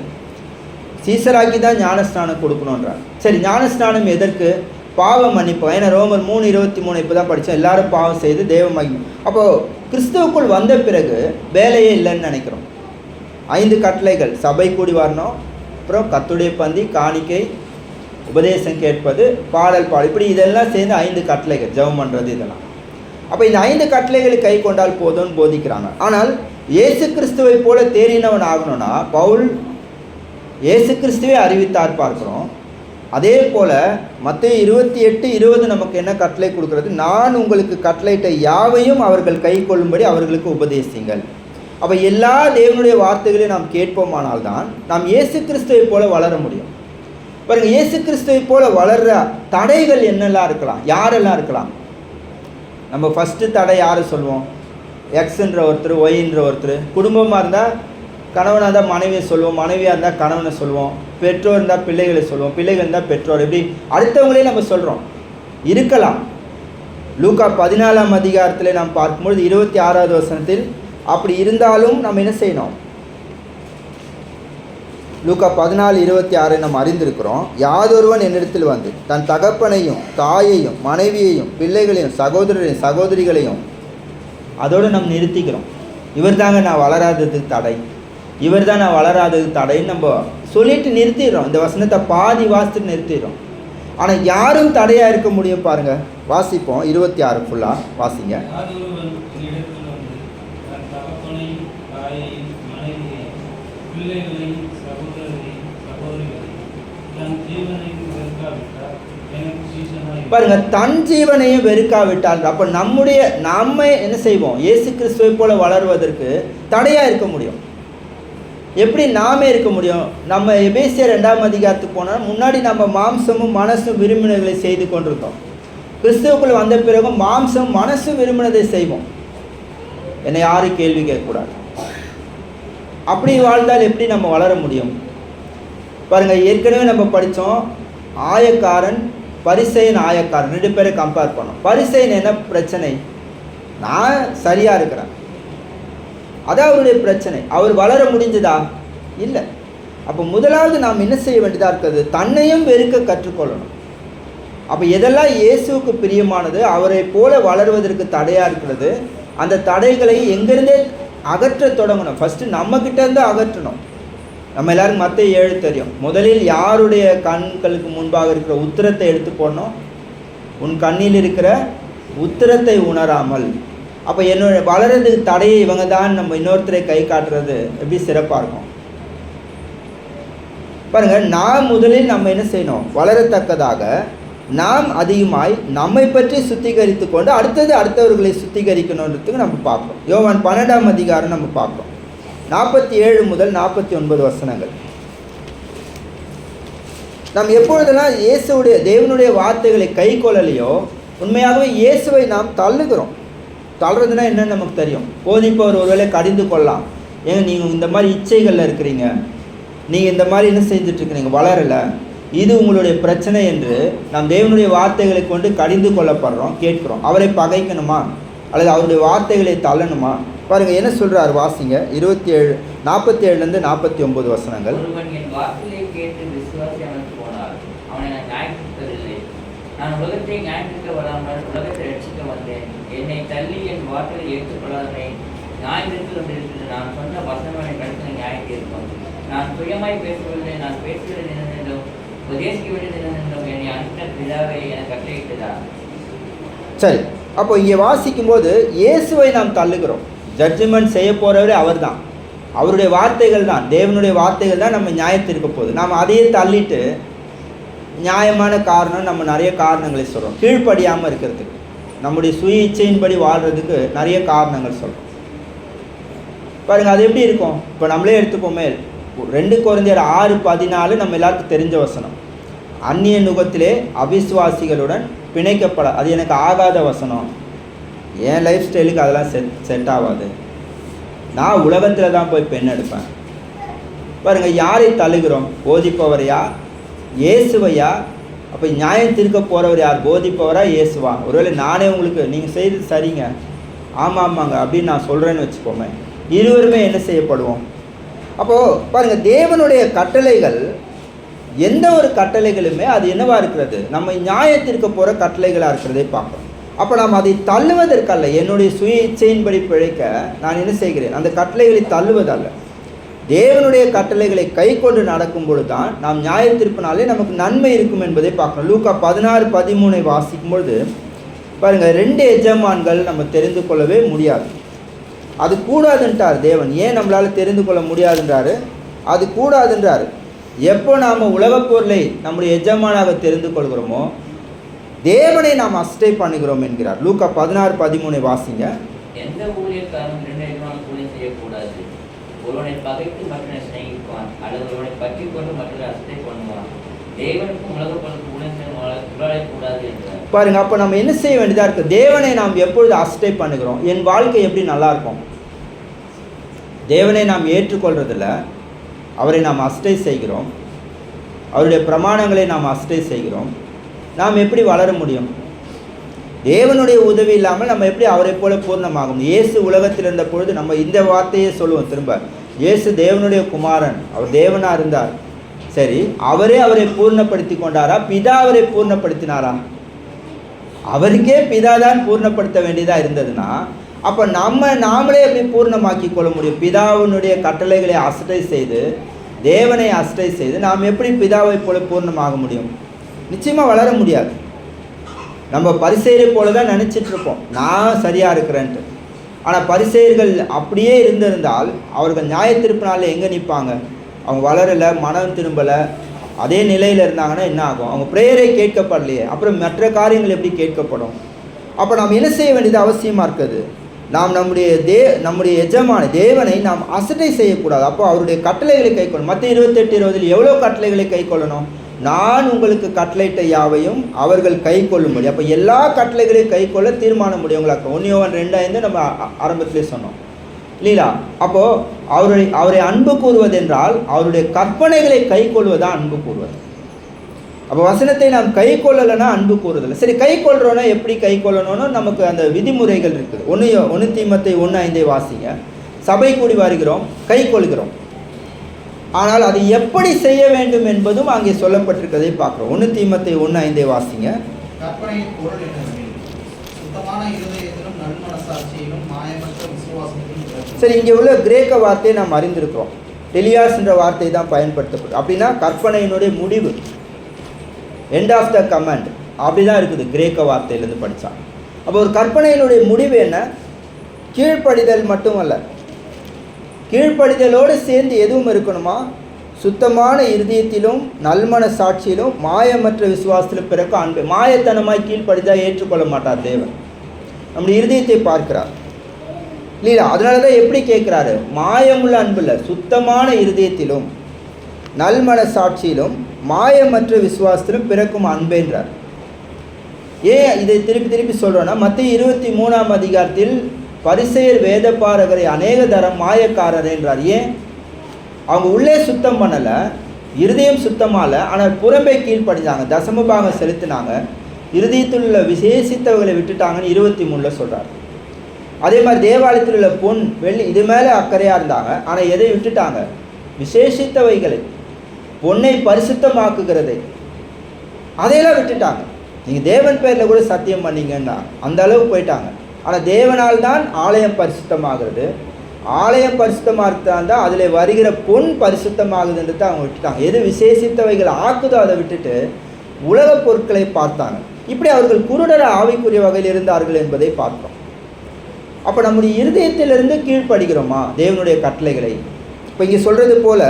சீசராக்கி தான் ஞானஸ்நானம் கொடுக்கணுன்றாங்க. சரி, ஞானஸ்நானம் எதற்கு? பாவ மன்னிப்பு. ஏன்னா ரோமர் 3:23 இப்போ தான் படித்தோம். எல்லாரும் பாவம் செய்து தேவ மகிமை. அப்போது கிறிஸ்துவுக்குள் வந்த பிறகு வேலையே இல்லைன்னு நினைக்கிறோம். 5 கட்டளைகள், சபை கூடி வரணும், அப்புறம் கர்த்தருடைய பந்தி, காணிக்கை, உபதேசம் கேட்பது, பாடல் இப்படி இதெல்லாம் சேர்ந்து 5 கட்டளைகள், ஜெபம் பண்ணுறது, இதெல்லாம். அப்போ இந்த 5 கட்டளைகளை கை கொண்டால் போதும்னு போதிக்கிறாங்க. ஆனால் இயேசு கிறிஸ்துவை போல தேறினவன் ஆகணும்னா பவுல் இயேசு கிறிஸ்துவே அறிவித்தார் பார்க்குறோம். அதே போல் மத்தேயு 28:20 நமக்கு என்ன கட்டளை கொடுக்குறது, நான் உங்களுக்கு கட்டளையிட்ட யாவையும் அவர்கள் கை கொள்ளும்படி அவர்களுக்கு உபதேசிங்கள். அப்போ எல்லா தேவனுடைய வார்த்தைகளையும் நாம் கேட்போமானால்தான் நாம் இயேசு கிறிஸ்துவை போல வளர முடியும். பாருங்கள், இயேசு கிறிஸ்துவை போல வளர்கிற தடைகள் என்னெல்லாம் இருக்கலாம், யாரெல்லாம் இருக்கலாம்? நம்ம ஃபஸ்ட்டு தடை யார் சொல்லுவோம்? எக்ஸ்ன்ற ஒருத்தர், ஒய்ன்ற ஒருத்தர். குடும்பமாக இருந்தால் கணவனாக இருந்தால் மனைவியை சொல்லுவோம், மனைவியாக இருந்தால் கணவனை சொல்லுவோம், பெற்றோர் இருந்தால் பிள்ளைகளை சொல்லுவோம், பிள்ளைகள் இருந்தால் பெற்றோர். இப்படி அடுத்தவங்களே நம்ம சொல்கிறோம், இருக்கலாம். லூக்கா 14ஆம் அதிகாரத்தில் நாம் பார்க்கும்பொழுது 26வது வசனத்தில் அப்படி இருந்தாலும் நம்ம என்ன செய்யணும்? லூக்கா 14:26 நம்ம அறிந்திருக்கிறோம். யாதொருவன் என்னிடத்தில் வந்து தன் தகப்பனையும் தாயையும் மனைவியையும் பிள்ளைகளையும் சகோதரரையும் சகோதரிகளையும், அதோடு நம்ம நிறுத்திக்கிறோம். இவர் தாங்க நான் வளராததுக்கு தடை, இவர் தான் நான் வளராததுக்கு தடைன்னு நம்ம சொல்லிட்டு நிறுத்திடுறோம். இந்த வசனத்தை பாதி வாசித்து நிறுத்திடுறோம். ஆனால் யாரும் தடையாக இருக்க முடியும் பாருங்கள். வாசிப்போம் 26 ஃபுல்லாக வாசிங்க. பாருங்க, தன் ஜீவனையும் வெறுக்காவிட்டால், அப்போ நம்ம என்ன செய்வோம்? இயேசு கிறிஸ்துவை போல வளருவதற்கு தடையாக இருக்க முடியும். எப்படி நாமே இருக்க முடியும்? நம்ம எபேசியர் 2ஆம் அதிகாரத்துக்கு போனால் முன்னாடி நம்ம மாம்சமும் மனசும் விரும்பினதை செய்து கொண்டிருந்தோம். கிறிஸ்துவுக்குள்ள வந்த பிறகு மாம்சம் மனசும் விரும்பினதை செய்வோம். என்னை யாரும் கேள்வி கேட்கக்கூடாது. அப்படி வாழ்ந்தால் எப்படி நம்ம வளர முடியும்? பாருங்கள், ஏற்கனவே நம்ம படித்தோம், ஆயக்காரன் பரிசேயன், ஆயக்காரன் 2 பேரை கம்பேர் பண்ணோம். பரிசேயன் என்ன பிரச்சனை? நான் சரியாக இருக்கிறேன், அதான் அவருடைய பிரச்சனை. அவர் வளர முடிஞ்சதா? இல்லை. அப்போ முதலாவது நாம் என்ன செய்ய வேண்டியதாக இருக்கிறது? தன்னையும் வெறுக்க கற்றுக்கொள்ளணும். அப்போ எதெல்லாம் இயேசுவுக்கு பிரியமானது, அவரை போல வளருவதற்கு தடையாக இருக்கிறது, அந்த தடைகளை எங்கேருந்தே அகற்ற தொடங்கணும். ஃபஸ்ட்டு நம்மக்கிட்டேருந்து அகற்றணும். நம்ம எல்லாரும் மத்தேயு 7 தெரியும். முதலில் யாருடைய கண்களுக்கு முன்பாக இருக்கிற உத்திரத்தை எடுத்து போடணும்? உன் கண்ணில் இருக்கிற உத்திரத்தை உணராமல். அப்போ என்னோட வளர்றதுக்கு தடையை இவங்க தான் நம்ம இன்னொருத்தரை கை காட்டுறது எப்படி சிறப்பாக இருக்கும் பாருங்கள். நாம் முதலில் நம்ம என்ன செய்யணும்? வளரத்தக்கதாக நாம் அதிகமாய் நம்மை பற்றி சுத்திகரித்து கொண்டு அடுத்தவர்களை சுத்திகரிக்கணுன்றதுக்கு நம்ம பார்ப்போம். யோவான் 12ஆம் அதிகாரம் நம்ம பார்ப்போம். 47 முதல் 49 வசனங்கள். நாம் எப்பொழுதெல்லாம் இயேசுடைய தேவனுடைய வார்த்தைகளை கை கொள்ளலையோ உண்மையாகவே இயேசுவை நாம் தள்ளுகிறோம். தள்ளுறதுனா என்னன்னு நமக்கு தெரியும். போதிப்பவர் ஒருவேளை கடிந்து கொள்ளலாம், ஏங்க நீங்கள் இந்த மாதிரி இச்சைகளில் இருக்கிறீங்க, நீங்கள் இந்த மாதிரி என்ன செஞ்சிட்ருக்கிறீங்க, வளரலை, இது உங்களுடைய பிரச்சனை என்று நாம் தேவனுடைய வார்த்தைகளை கொண்டு கடிந்து கொள்ளப்படுறோம், கேட்குறோம். அவரை பகைக்கணுமா அல்லது அவருடைய வார்த்தைகளை தள்ளணுமா? பாருங்க என்ன சொல்றாரு, வாசிங்க 47 47 வசனங்கள். ஒருவன் என் வார்த்தையை கேட்டு விசுவாசியாமல் போனார், அவனை நான் நியாயத்தீர்ப்பதில்லை. நான் உலகத்தை நியாயத்தீர்க்க வராமல் உலகத்தை ரட்சிக்க வந்தேன். என்னை தள்ளி என் வார்த்தையை ஏற்றுக்கொள்ளாதவனை நியாயத்தீர்த்து கொண்டிருக்கிறது. நான் சொன்ன வசனங்களை கருத்து நியாயத்தீர்க்கும். நான் சுயமாய் பேசவில்லை, நான் பேசுகிறது என்னென்றும் உபதேசிக்க வேண்டியது என்னென்றும் என்னை அனுப்பின பிதாவை எனக்கு கட்டளையிட்டதா. சரி, அப்போ இங்கே வாசிக்கும்போது இயேசுவை நாம் தள்ளுகிறோம். ஜட்ஜ்மெண்ட் செய்ய போகிறவரே அவர் தான், அவருடைய வார்த்தைகள் தான், தேவனுடைய வார்த்தைகள் தான் நம்ம நியாயத்திருக்க போகுது. நாம் அதையே தள்ளிட்டு நியாயமான காரணம் நம்ம நிறைய காரணங்களை சொல்கிறோம். கீழ்ப்படியாமல் இருக்கிறதுக்கு, நம்முடைய சுய இச்சையின்படி வாழ்கிறதுக்கு நிறைய காரணங்கள் சொல்கிறோம். பாருங்கள் அது எப்படி இருக்கும். இப்போ நம்மளே எடுத்துப்போமே, 2 கொரிந்தியர் 6:14 நம்ம எல்லாத்துக்கும் தெரிஞ்ச வசனம். அந்நிய நுகத்திலே அவிசுவாசிகளுடன் பிணைக்கப்பட, அது எனக்கு ஆகாத வசனம். என் லைஃப் ஸ்டைலுக்கு அதெல்லாம் செட் ஆகாது. நான் உலகத்தில் தான் போய் பெண் எடுப்பேன். பாருங்கள் யாரை தள்ளுகிறோம்? போதிப்பவரையா இயேசுவையா? அப்போ நியாயம் தீர்க்க போகிறவர் யார்? போதிப்பவரா இயேசுவா? ஒருவேளை நானே உங்களுக்கு நீங்கள் செய்தது சரிங்க, ஆமாங்க அப்படின்னு நான் சொல்கிறேன்னு வச்சுக்கோமே, இருவருமே என்ன செய்யப்படுவோம்? அப்போது பாருங்கள் தேவனுடைய கட்டளைகள், எந்த ஒரு கட்டளைகளுமே அது என்னவா இருக்கிறது? நம்ம நியாயத்திற்கு போகிற கட்டளைகளாக இருக்கிறதே பார்க்குறோம். அப்போ நாம் அதை தள்ளுவதற்கல்ல, என்னுடைய சுய இச்சையின்படி பிழைக்க நான் என்ன செய்கிறேன்? அந்த கட்டளைகளை தள்ளுவதல்ல, தேவனுடைய கட்டளைகளை கை கொண்டு நடக்கும் பொழுது தான் நாம் நியாயத்திற்பனாலே நமக்கு நன்மை இருக்கும் என்பதை பார்க்கணும். லூக்கா 16:13 வாசிக்கும்பொழுது பாருங்கள், 2 எஜமான்கள் நம்ம தெரிந்து கொள்ளவே முடியாது. அது கூடாதுன்றார் தேவன். ஏன் நம்மளால் தெரிந்து கொள்ள முடியாதுன்றாரு? அது கூடாதுன்றார். எப்போ நாம் உலகப் பொருளை நம்முடைய எஜமானாக தெரிந்து கொள்கிறோமோ தேவனை நாம் அஸ்டே பண்ணுகிறோம் என்கிறார். லூக்கா 16:13 வாசிங்க. எந்த ஊழியக்காரனும் 2 எஜமானுக்கு ஊழியம் செய்யக்கூடாது. ஒருவனை பகைத்து மற்றவனை சிநேகிப்பான், அல்லது ஒருவனை பற்றி கொண்டு மற்றவரை அஸ்டே பண்ணுவான். தேவனுக்கும் உலக பொருளுக்கு ஊழியம் செய்யக்கூடாது என்றார். பாருங்க, அப்போ நம்ம என்ன செய்ய வேண்டியதாக இருக்குது? தேவனை நாம் எப்பொழுது அஸ்டே பண்ணுகிறோம்? என் வாழ்க்கை எப்படி நல்லா இருக்கும்? தேவனை நாம் ஏற்றுக்கொள்றதில்ல, அவரை நாம் அஸ்டே செய்கிறோம், அவருடைய பிரமாணங்களை நாம் அஸ்டே செய்கிறோம். நாம் எப்படி வளர முடியும்? தேவனுடைய உதவி இல்லாமல் நம்ம எப்படி அவரை போல பூர்ணமாகும்? இயேசு உலகத்தில் இருந்த பொழுது நம்ம இந்த வார்த்தையே சொல்லுவோம் திரும்ப, இயேசு தேவனுடைய குமாரன், அவர் தேவனாக இருந்தார். சரி, அவரை பூர்ணப்படுத்தி கொண்டாரா? பிதா அவரை பூர்ணப்படுத்தினாரா? அவருக்கே பிதா தான் பூர்ணப்படுத்த வேண்டியதாக இருந்ததுன்னா அப்போ நாமளே எப்படி பூர்ணமாக்கி கொள்ள முடியும்? பிதாவினுடைய கட்டளைகளை அசட்டை செய்து, தேவனை அசட்டை செய்து நாம் எப்படி பிதாவை போல பூர்ணமாக முடியும்? நிச்சயமாக வளர முடியாது. நம்ம பரிசேயரை போல தான் நினச்சிட்ருப்போம் நான் சரியாக இருக்கிறேன்ட்டு. ஆனால் பரிசேயர்கள் அப்படியே இருந்திருந்தால் அவர்கள் நியாயத்திருப்பினால எங்கே நிற்பாங்க? அவங்க வளரலை, மனம் திரும்பலை, அதே நிலையில் இருந்தாங்கன்னா என்ன ஆகும்? அவங்க ப்ரேயரை கேட்கப்படலையே, அப்புறம் மற்ற காரியங்கள் எப்படி கேட்கப்படும்? அப்போ நாம் என்ன செய்ய வேண்டியது அவசியமாக இருக்குது? நாம் நம்முடைய எஜமான தேவனை நாம் அசட்டை செய்யக்கூடாது. அப்போ அவருடைய கட்டளைகளை கை கொள்ளணும். மத்திய 28:20 எவ்வளோ கட்டளைகளை கை கொள்ளணும்? நான் உங்களுக்கு கட்டளையிட்ட யாவையும் அவர்கள் கை கொள்ளும்படி. அப்போ எல்லா கட்டளைகளையும் கை கொள்ள தீர்மானம் முடியுங்களாக்க. 1 யோவான் 2:5 நம்ம ஆரம்பத்திலே சொன்னோம் இல்லைங்களா? அப்போது அவரை அன்பு கூறுவதென்றால் அவருடைய கற்பனைகளை கை கொள்வதான் அன்பு கூறுவது. அப்போ வசனத்தை நாம் கை கொள்ளலைன்னா அன்பு கூறுதல். சரி, கை கொள்கிறோன்னா எப்படி கை கொள்ளணும்னு நமக்கு அந்த விதிமுறைகள் இருக்குது. 1 தீமோத்தேயு 1:5 வாசிங்க. சபை கூடி வருகிறோம், கை கொள்கிறோம், ஆனால் அது எப்படி செய்ய வேண்டும் என்பதும் அங்கே சொல்லப்பட்டிருக்கிறதை பார்க்குறோம். 1 தீமோத்தேயு 1:5 வாசிங்க. கற்பனையின் பொருள் என்னவெனில் சுத்தமான இருதயத்திலும் நல்மனசாட்சியிலும் மாயமற்ற விசுவாசத்திலும். சரி, இங்கே உள்ள கிரேக்க வார்த்தையை நாம் அறிந்திருக்கிறோம். டெலியாஸ் என்ற வார்த்தை தான் பயன்படுத்தப்படும். அப்படின்னா கற்பனையினுடைய முடிவு, எண்ட் ஆஃப் த கமாண்ட், அப்படி தான் இருக்குது கிரேக்க வார்த்தையிலேருந்து படித்தா. அப்போ ஒரு கற்பனையினுடைய முடிவு என்ன? கீழ்ப்படிதல் மட்டுமல்ல, கீழ்ப்படிதலோடு சேர்ந்து எதுவும் இருக்கணுமா? சுத்தமான இருதயத்திலும் நல்மன சாட்சியிலும் மாயமற்ற விசுவாசத்திலும் பிறக்க அன்பு. மாயத்தனமாய் கீழ்ப்படிதா ஏற்றுக்கொள்ள மாட்டார் தேவன். நம்முடைய இருதயத்தை பார்க்கிறார் இல்லையா? அதனால தான் எப்படி கேட்குறாரு? மாயமுள்ள அன்பு இல்லை, சுத்தமான இருதயத்திலும் நல்மன சாட்சியிலும் மாயமற்ற விசுவாசத்திலும் பிறக்கும் அன்பேன்றார். ஏன் இதை திருப்பி சொல்கிறோன்னா, மத்திய 23 பரிசேயர் வேதபாரகரை அநேக தரம் மாயக்காரர் என்றார். ஏன்? அவங்க உள்ளே சுத்தம் பண்ணலை, இருதயம் சுத்தமாகல, ஆனால் புறம்பே கீழ்ப்படிஞ்சாங்க, தசமபாகம் செலுத்தினாங்க, இருதயத்தில் உள்ள விசேஷித்தவர்களை விட்டுட்டாங்கன்னு 23 சொல்கிறார். அதே மாதிரி தேவாலயத்தில் உள்ள பொன் வெள்ளி இது மேலே அக்கறையாக இருந்தாங்க. ஆனால் எதை விட்டுட்டாங்க? விசேஷித்தவைகளை, பொன்னை பரிசுத்தமாக்குகிறதை, அதையெல்லாம் விட்டுட்டாங்க. நீங்கள் தேவன் பேரில் கூட சத்தியம் பண்ணீங்கன்னா அந்த அளவுக்கு போயிட்டாங்க. ஆனால் தேவனால் தான் ஆலயம் பரிசுத்தமாகிறது. ஆலயம் பரிசுத்தமாக இருந்தால் அதில் வருகிற பொன் பரிசுத்தமாகுதுன்றதை அவங்க விட்டுட்டாங்க. எது விசேஷித்தவைகள் ஆக்குதோ அதை விட்டுட்டு உலக பொருட்களை பார்த்தாங்க. இப்படி அவர்கள் குருடர ஆவிக்குரிய வகையில் இருந்தார்கள் என்பதை பார்த்தோம். அப்போ நம்முடைய இருதயத்திலிருந்து கீழ்ப்படுகிறோமா தேவனுடைய கட்டளைகளை? இப்போ இங்கே சொல்கிறது போல்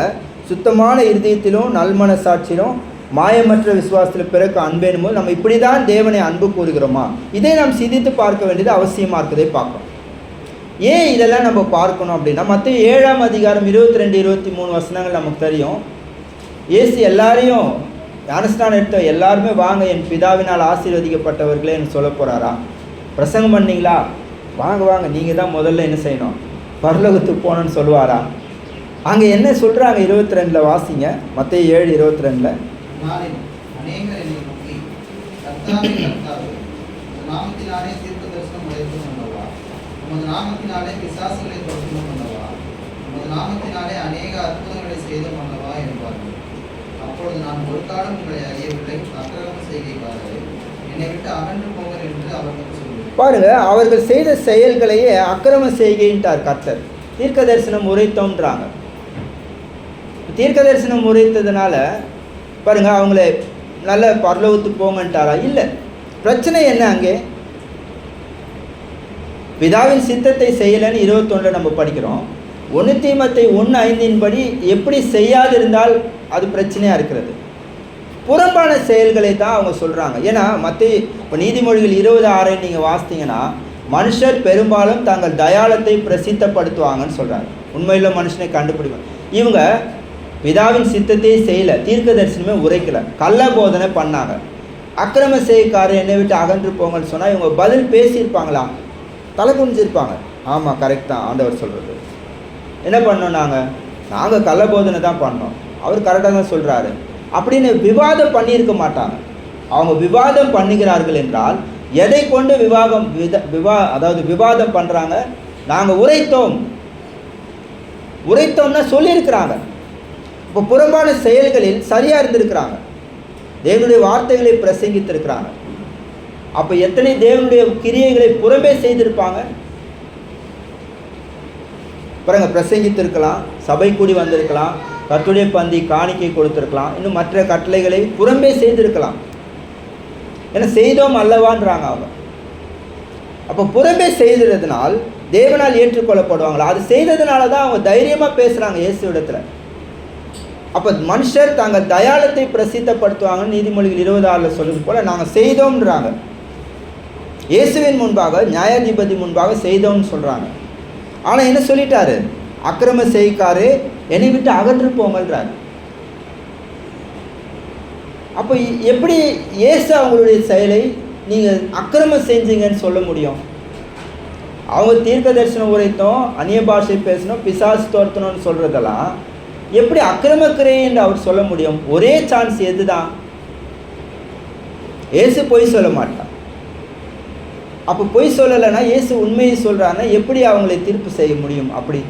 சுத்தமான இருதயத்திலும் நல்மனசாட்சியிலும் மாயமற்ற விசுவாசத்தில் பிறகு அன்பேனும் போது நம்ம இப்படி தான் தேவனை அன்பு கூறுகிறோமா? இதை நாம் சிந்தித்து பார்க்க வேண்டியது அவசியமாக இருக்கிறதை பார்க்கணும். ஏன் இதெல்லாம் நம்ம பார்க்கணும் அப்படின்னா, மத்திய 7ஆம் அதிகாரம் 22-23 வசனங்கள் நமக்கு தெரியும். இயேசு எல்லாரையும் ஞானஸ்நானம் எடுத்த எல்லாருமே வாங்க என் பிதாவினால் ஆசீர்வதிக்கப்பட்டவர்களேன்னு சொல்ல போகிறாரா? பிரசங்கம் பண்ணீங்களா? வாங்க வாங்க நீங்கள் தான் முதல்ல என்ன செய்யணும், பரலோகத்துக்கு போகணுன்னு சொல்லுவாரா? அங்கே என்ன சொல்கிறாங்க? 22 வாசிங்க, மத்திய 7:22. அநேகர் என்னை நோக்கி, கர்த்தாவே கர்த்தாவே, உமது நாமத்தினாலே தீர்க்க தரிசனம் உரைத்தோம் அல்லவா? உமது நாமத்தினாலே பிசாசுகளை துரத்தினோம் அல்லவா? உமது நாமத்தினாலே அநேக அற்புதங்களை செய்தோம் அல்லவா என்பார்கள். அப்பொழுது நான் ஒரு காலம் உங்களை அறியவில்லை, அக்கிரம செய்கைக்காரரே, என்னை விட்டு அகன்று போங்கள் என்று அவர்களுக்கு சொல்லுவேன். பாருங்க, அவர்கள் செய்த செயல்களையே அக்கிரம செய்கைன்ட்டார் கர்த்தர். தீர்க்க தரிசனம் உரைத்தோன்றாங்க. தீர்க்க தரிசனம் உரைத்ததுனால பாருங்க, அவங்கள நல்ல பரலோகத்துக்கு போங்கன்ட்டாரா? இல்லை. பிரச்சனை என்ன? அங்கே பிதாவின் சித்தத்தை செய்யலைன்னு 21 நம்ம படிக்கிறோம். 1 தீமோத்தேயு 1:5 எப்படி செய்யாதிருந்தால் அது பிரச்சனையாக இருக்கிறது. புறம்பான செயல்களை தான் அவங்க சொல்கிறாங்க. ஏன்னா இப்போ நீதிமொழிகள் 20:6 நீங்கள் வாசித்தீங்கன்னா, மனுஷர் பெரும்பாலும் தங்கள் தயாளத்தை பிரசித்தப்படுத்துவாங்கன்னு சொல்கிறாங்க. உண்மையில் மனுஷனை கண்டுபிடிப்பாங்க. இவங்க பிதாவின் சித்தத்தை செய்யலை, தீர்க்க தரிசனமே உரைக்கலை, கள்ள போதனை பண்ணாங்க. அக்கிரம செய்கைக்காரர் என்னை விட்டு அகன்று போங்கன்னு சொன்னால் இவங்க பதில் பேசியிருப்பாங்களா? தலை குனிஞ்சிருப்பாங்க. ஆமாம், கரெக்ட் தான் ஆண்டவர் சொல்கிறது. என்ன பண்ணோம்? நாங்கள் கள்ள போதனை தான் பண்ணோம், அவர் கரெக்டாக தான் சொல்கிறாரு அப்படின்னு விவாதம் பண்ணியிருக்க மாட்டாங்க. அவங்க விவாதம் பண்ணுகிறார்கள் என்றால் எதை கொண்டு விவாதம் பண்ணுறாங்க? நாங்கள் உரைத்தோம்னா சொல்லியிருக்கிறாங்க. இப்போ புறம்பான செயல்களில் சரியாக இருந்திருக்கிறாங்க, தேவனுடைய வார்த்தைகளை பிரசங்கித்திருக்கிறாங்க. அப்போ எத்தனை தேவனுடைய கிரியைகளை புறம்பே செய்திருப்பாங்க பாருங்க. பிரசங்கித்திருக்கலாம், சபை கூடி வந்திருக்கலாம், கர்த்தருடைய பந்தி காணிக்கை கொடுத்திருக்கலாம், இன்னும் மற்ற கட்டளைகளை புறம்பே செய்திருக்கலாம். ஏன்னா செய்தோம் அல்லவான்றாங்க அவங்க. அப்போ புறம்பே செய்ததுனால் தேவனால் ஏற்றுக்கொள்ளப்படுவாங்களா? அது செய்ததுனால தான் அவங்க தைரியமாக பேசுகிறாங்க இயேசு இடத்துல. அப்போ மனுஷர் தாங்கள் தயாளத்தை பிரசித்தப்படுத்துவாங்கன்னு நீதிமொழிகள் 26 சொல்லுது போல் நாங்கள் செய்தோம்ன்றாங்க. இயேசுவின் முன்பாக, நியாயாதிபதி முன்பாக செய்தோம்னு சொல்கிறாங்க. ஆனால் என்ன சொல்லிட்டாரு? அக்கிரம செய்கைக்காரே என்னை விட்டு அகன்று போங்கன்றார். அப்போ எப்படி இயேசு அவங்களுடைய செயலை நீங்கள் அக்கிரமம் செஞ்சீங்கன்னு சொல்ல முடியும்? அவங்க தீர்க்க தரிசனம் உரைத்தோம், அந்நிய பாஷை பேசணும், பிசாசு தோர்த்தணும்னு சொல்கிறதெல்லாம் எப்படி அக்கிரமக்கிரை என்று அவர் சொல்ல முடியும்? ஒரே சான்ஸ் எது தான்? இயேசு பொய் சொல்ல மாட்டான். அப்போ பொய் சொல்லலைன்னா இயேசு உண்மையை சொல்கிறான்னா எப்படி அவங்களை தீர்ப்பு செய்ய முடியும்? அப்படி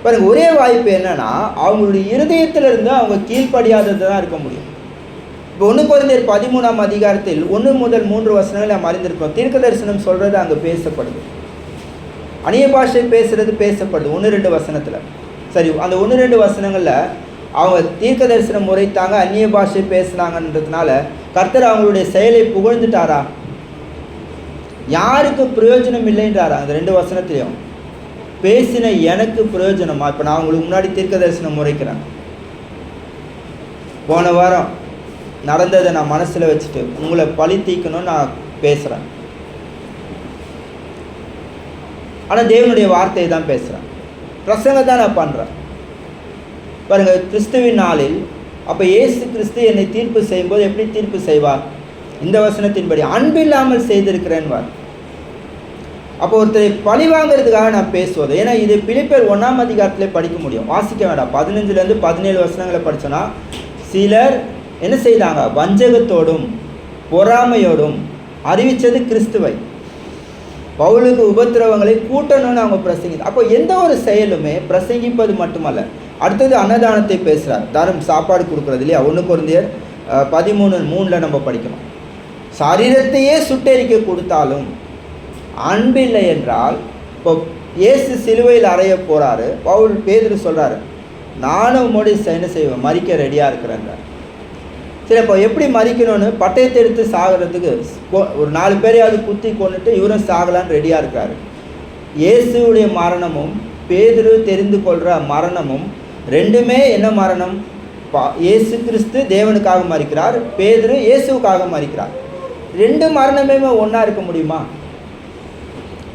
பாருங்க, ஒரே வாய்ப்பு என்னன்னா அவங்களுடைய இருதயத்திலிருந்து அவங்க கீழ்ப்படியாதது தான் இருக்க முடியும். இப்போ 1 கொரிந்தியர் 13ஆம் அதிகாரத்தில் 1 முதல் 3 வசனங்களை நாம் அறிந்திருக்கோம். தீர்க்க தரிசனம் சொல்கிறது அங்கே பேசப்படுது, அந்நிய பாஷை பேசுகிறது பேசப்படுது 1-2 வசனத்தில். சரி, அந்த 1-2 வசனங்களில் அவங்க தீர்க்க தரிசனம் உரைத்தாங்க, அந்நிய பாஷை பேசுனாங்கன்றதுனால கர்த்தர் அவங்களுடைய செயலை புகழ்ந்துட்டாரா? யாருக்கு பிரயோஜனம் இல்லைன்றாரா? அந்த 2 வசனத்திலையும் பேசின எனக்கு பிரயோஜனமா? இப்போ நான் உங்களுக்கு முன்னாடி தீர்க்க தரிசனம் உரைக்கிறேன், போன வாரம் நடந்ததை நான் மனசில் வச்சுட்டு உங்களை பழி தீக்கணும்னு நான் பேசுகிறேன். ஆனால் தேவனுடைய வார்த்தையை தான் பேசுகிறேன், பிரசங்கம் தான் நான் பண்ணுறேன். பாருங்கள், கிறிஸ்துவின் நாளில் அப்போ இயேசு கிறிஸ்து என்னை தீர்ப்பு செய்யும்போது எப்படி தீர்ப்பு செய்வார்? இந்த வசனத்தின்படி அன்பில்லாமல் செய்திருக்கிறேன்வார். அப்போ ஒருத்தரை பழி வாங்கிறதுக்காக நான் பேசுவது. ஏன்னா இது பிலிப்பியர் 1ஆம் அதிகாரத்திலே படிக்க முடியும், வாசிக்க வேண்டாம். 15-17 வசனங்களை படித்தோன்னா சிலர் என்ன செய்தாங்க? வஞ்சகத்தோடும் பொறாமையோடும் அறிவித்தது கிறிஸ்துவை. பவுலுக்கு உபத்திரவங்களை கூட்டணும்னு அவங்க பிரசங்கி. அப்போ எந்த ஒரு செயலுமே பிரசங்கிப்பது மட்டுமல்ல. அடுத்தது அன்னதானத்தை பேசுகிறார். தரும் சாப்பாடு கொடுக்குறது இல்லையா? 1 கொரிந்தியர் 13:3 நம்ம படிக்கணும். சரீரத்தையே சுட்டெரிக்க கொடுத்தாலும் அன்பில்லை என்றால், இப்போ இயேசு சிலுவையில் அறைய போகிறாரு. பேதுரு சொல்கிறாரு, நானும் உம்மோடு என்ன செய்வேன், மறிக்க ரெடியாக இருக்கிறேன்றார். சரி, அப்போ எப்படி மறிக்கணும்னு பட்டயத்தை எடுத்து சாகிறதுக்கு ஒரு 4 பேரையாவது குத்தி கொண்டுட்டு இவரும் சாகலான்னு ரெடியாக இருக்காரு. இயேசுடைய மரணமும் பேதுரு தெரிந்து கொள்கிற மரணமும் ரெண்டுமே என்ன மரணம்? இயேசு கிறிஸ்து தேவனுக்காக மறிக்கிறார், பேதுரு இயேசுவுக்காக மறிக்கிறார். 2 மரணமே ஒன்றா இருக்க முடியுமா?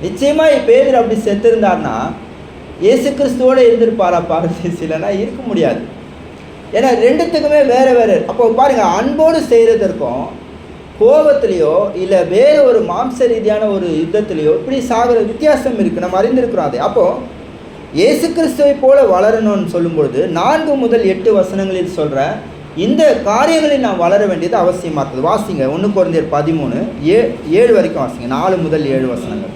நிச்சயமாக பேதுரு அப்படி செத்துருந்தார்னா இயேசு கிறிஸ்துவோடு இருந்திருப்பாரா பாரதேசிலனா? இருக்க முடியாது. ஏன்னா 2த்துக்குமே வேறு வேறு. அப்போ பாருங்கள், அன்போடு செய்கிறதற்கும் கோபத்துலேயோ இல்லை வேறு ஒரு மாம்ச ரீதியான ஒரு யுத்தத்துலேயோ இப்படி சாகிற வித்தியாசம் இருக்குது. நம்ம அறிந்திருக்கிறோம் அதை. அப்போது இயேசு கிறிஸ்துவை போல வளரணும்னு சொல்லும்பொழுது 4 முதல் 8 வசனங்களில் சொல்கிற இந்த காரியங்களில் நாம் வளர வேண்டியது அவசியமாக இருக்குது. வாசிங்க 1 கொரிந்தியர் 13:7 வரைக்கும் வாசிங்க. 4 முதல் 7 வசனங்கள்.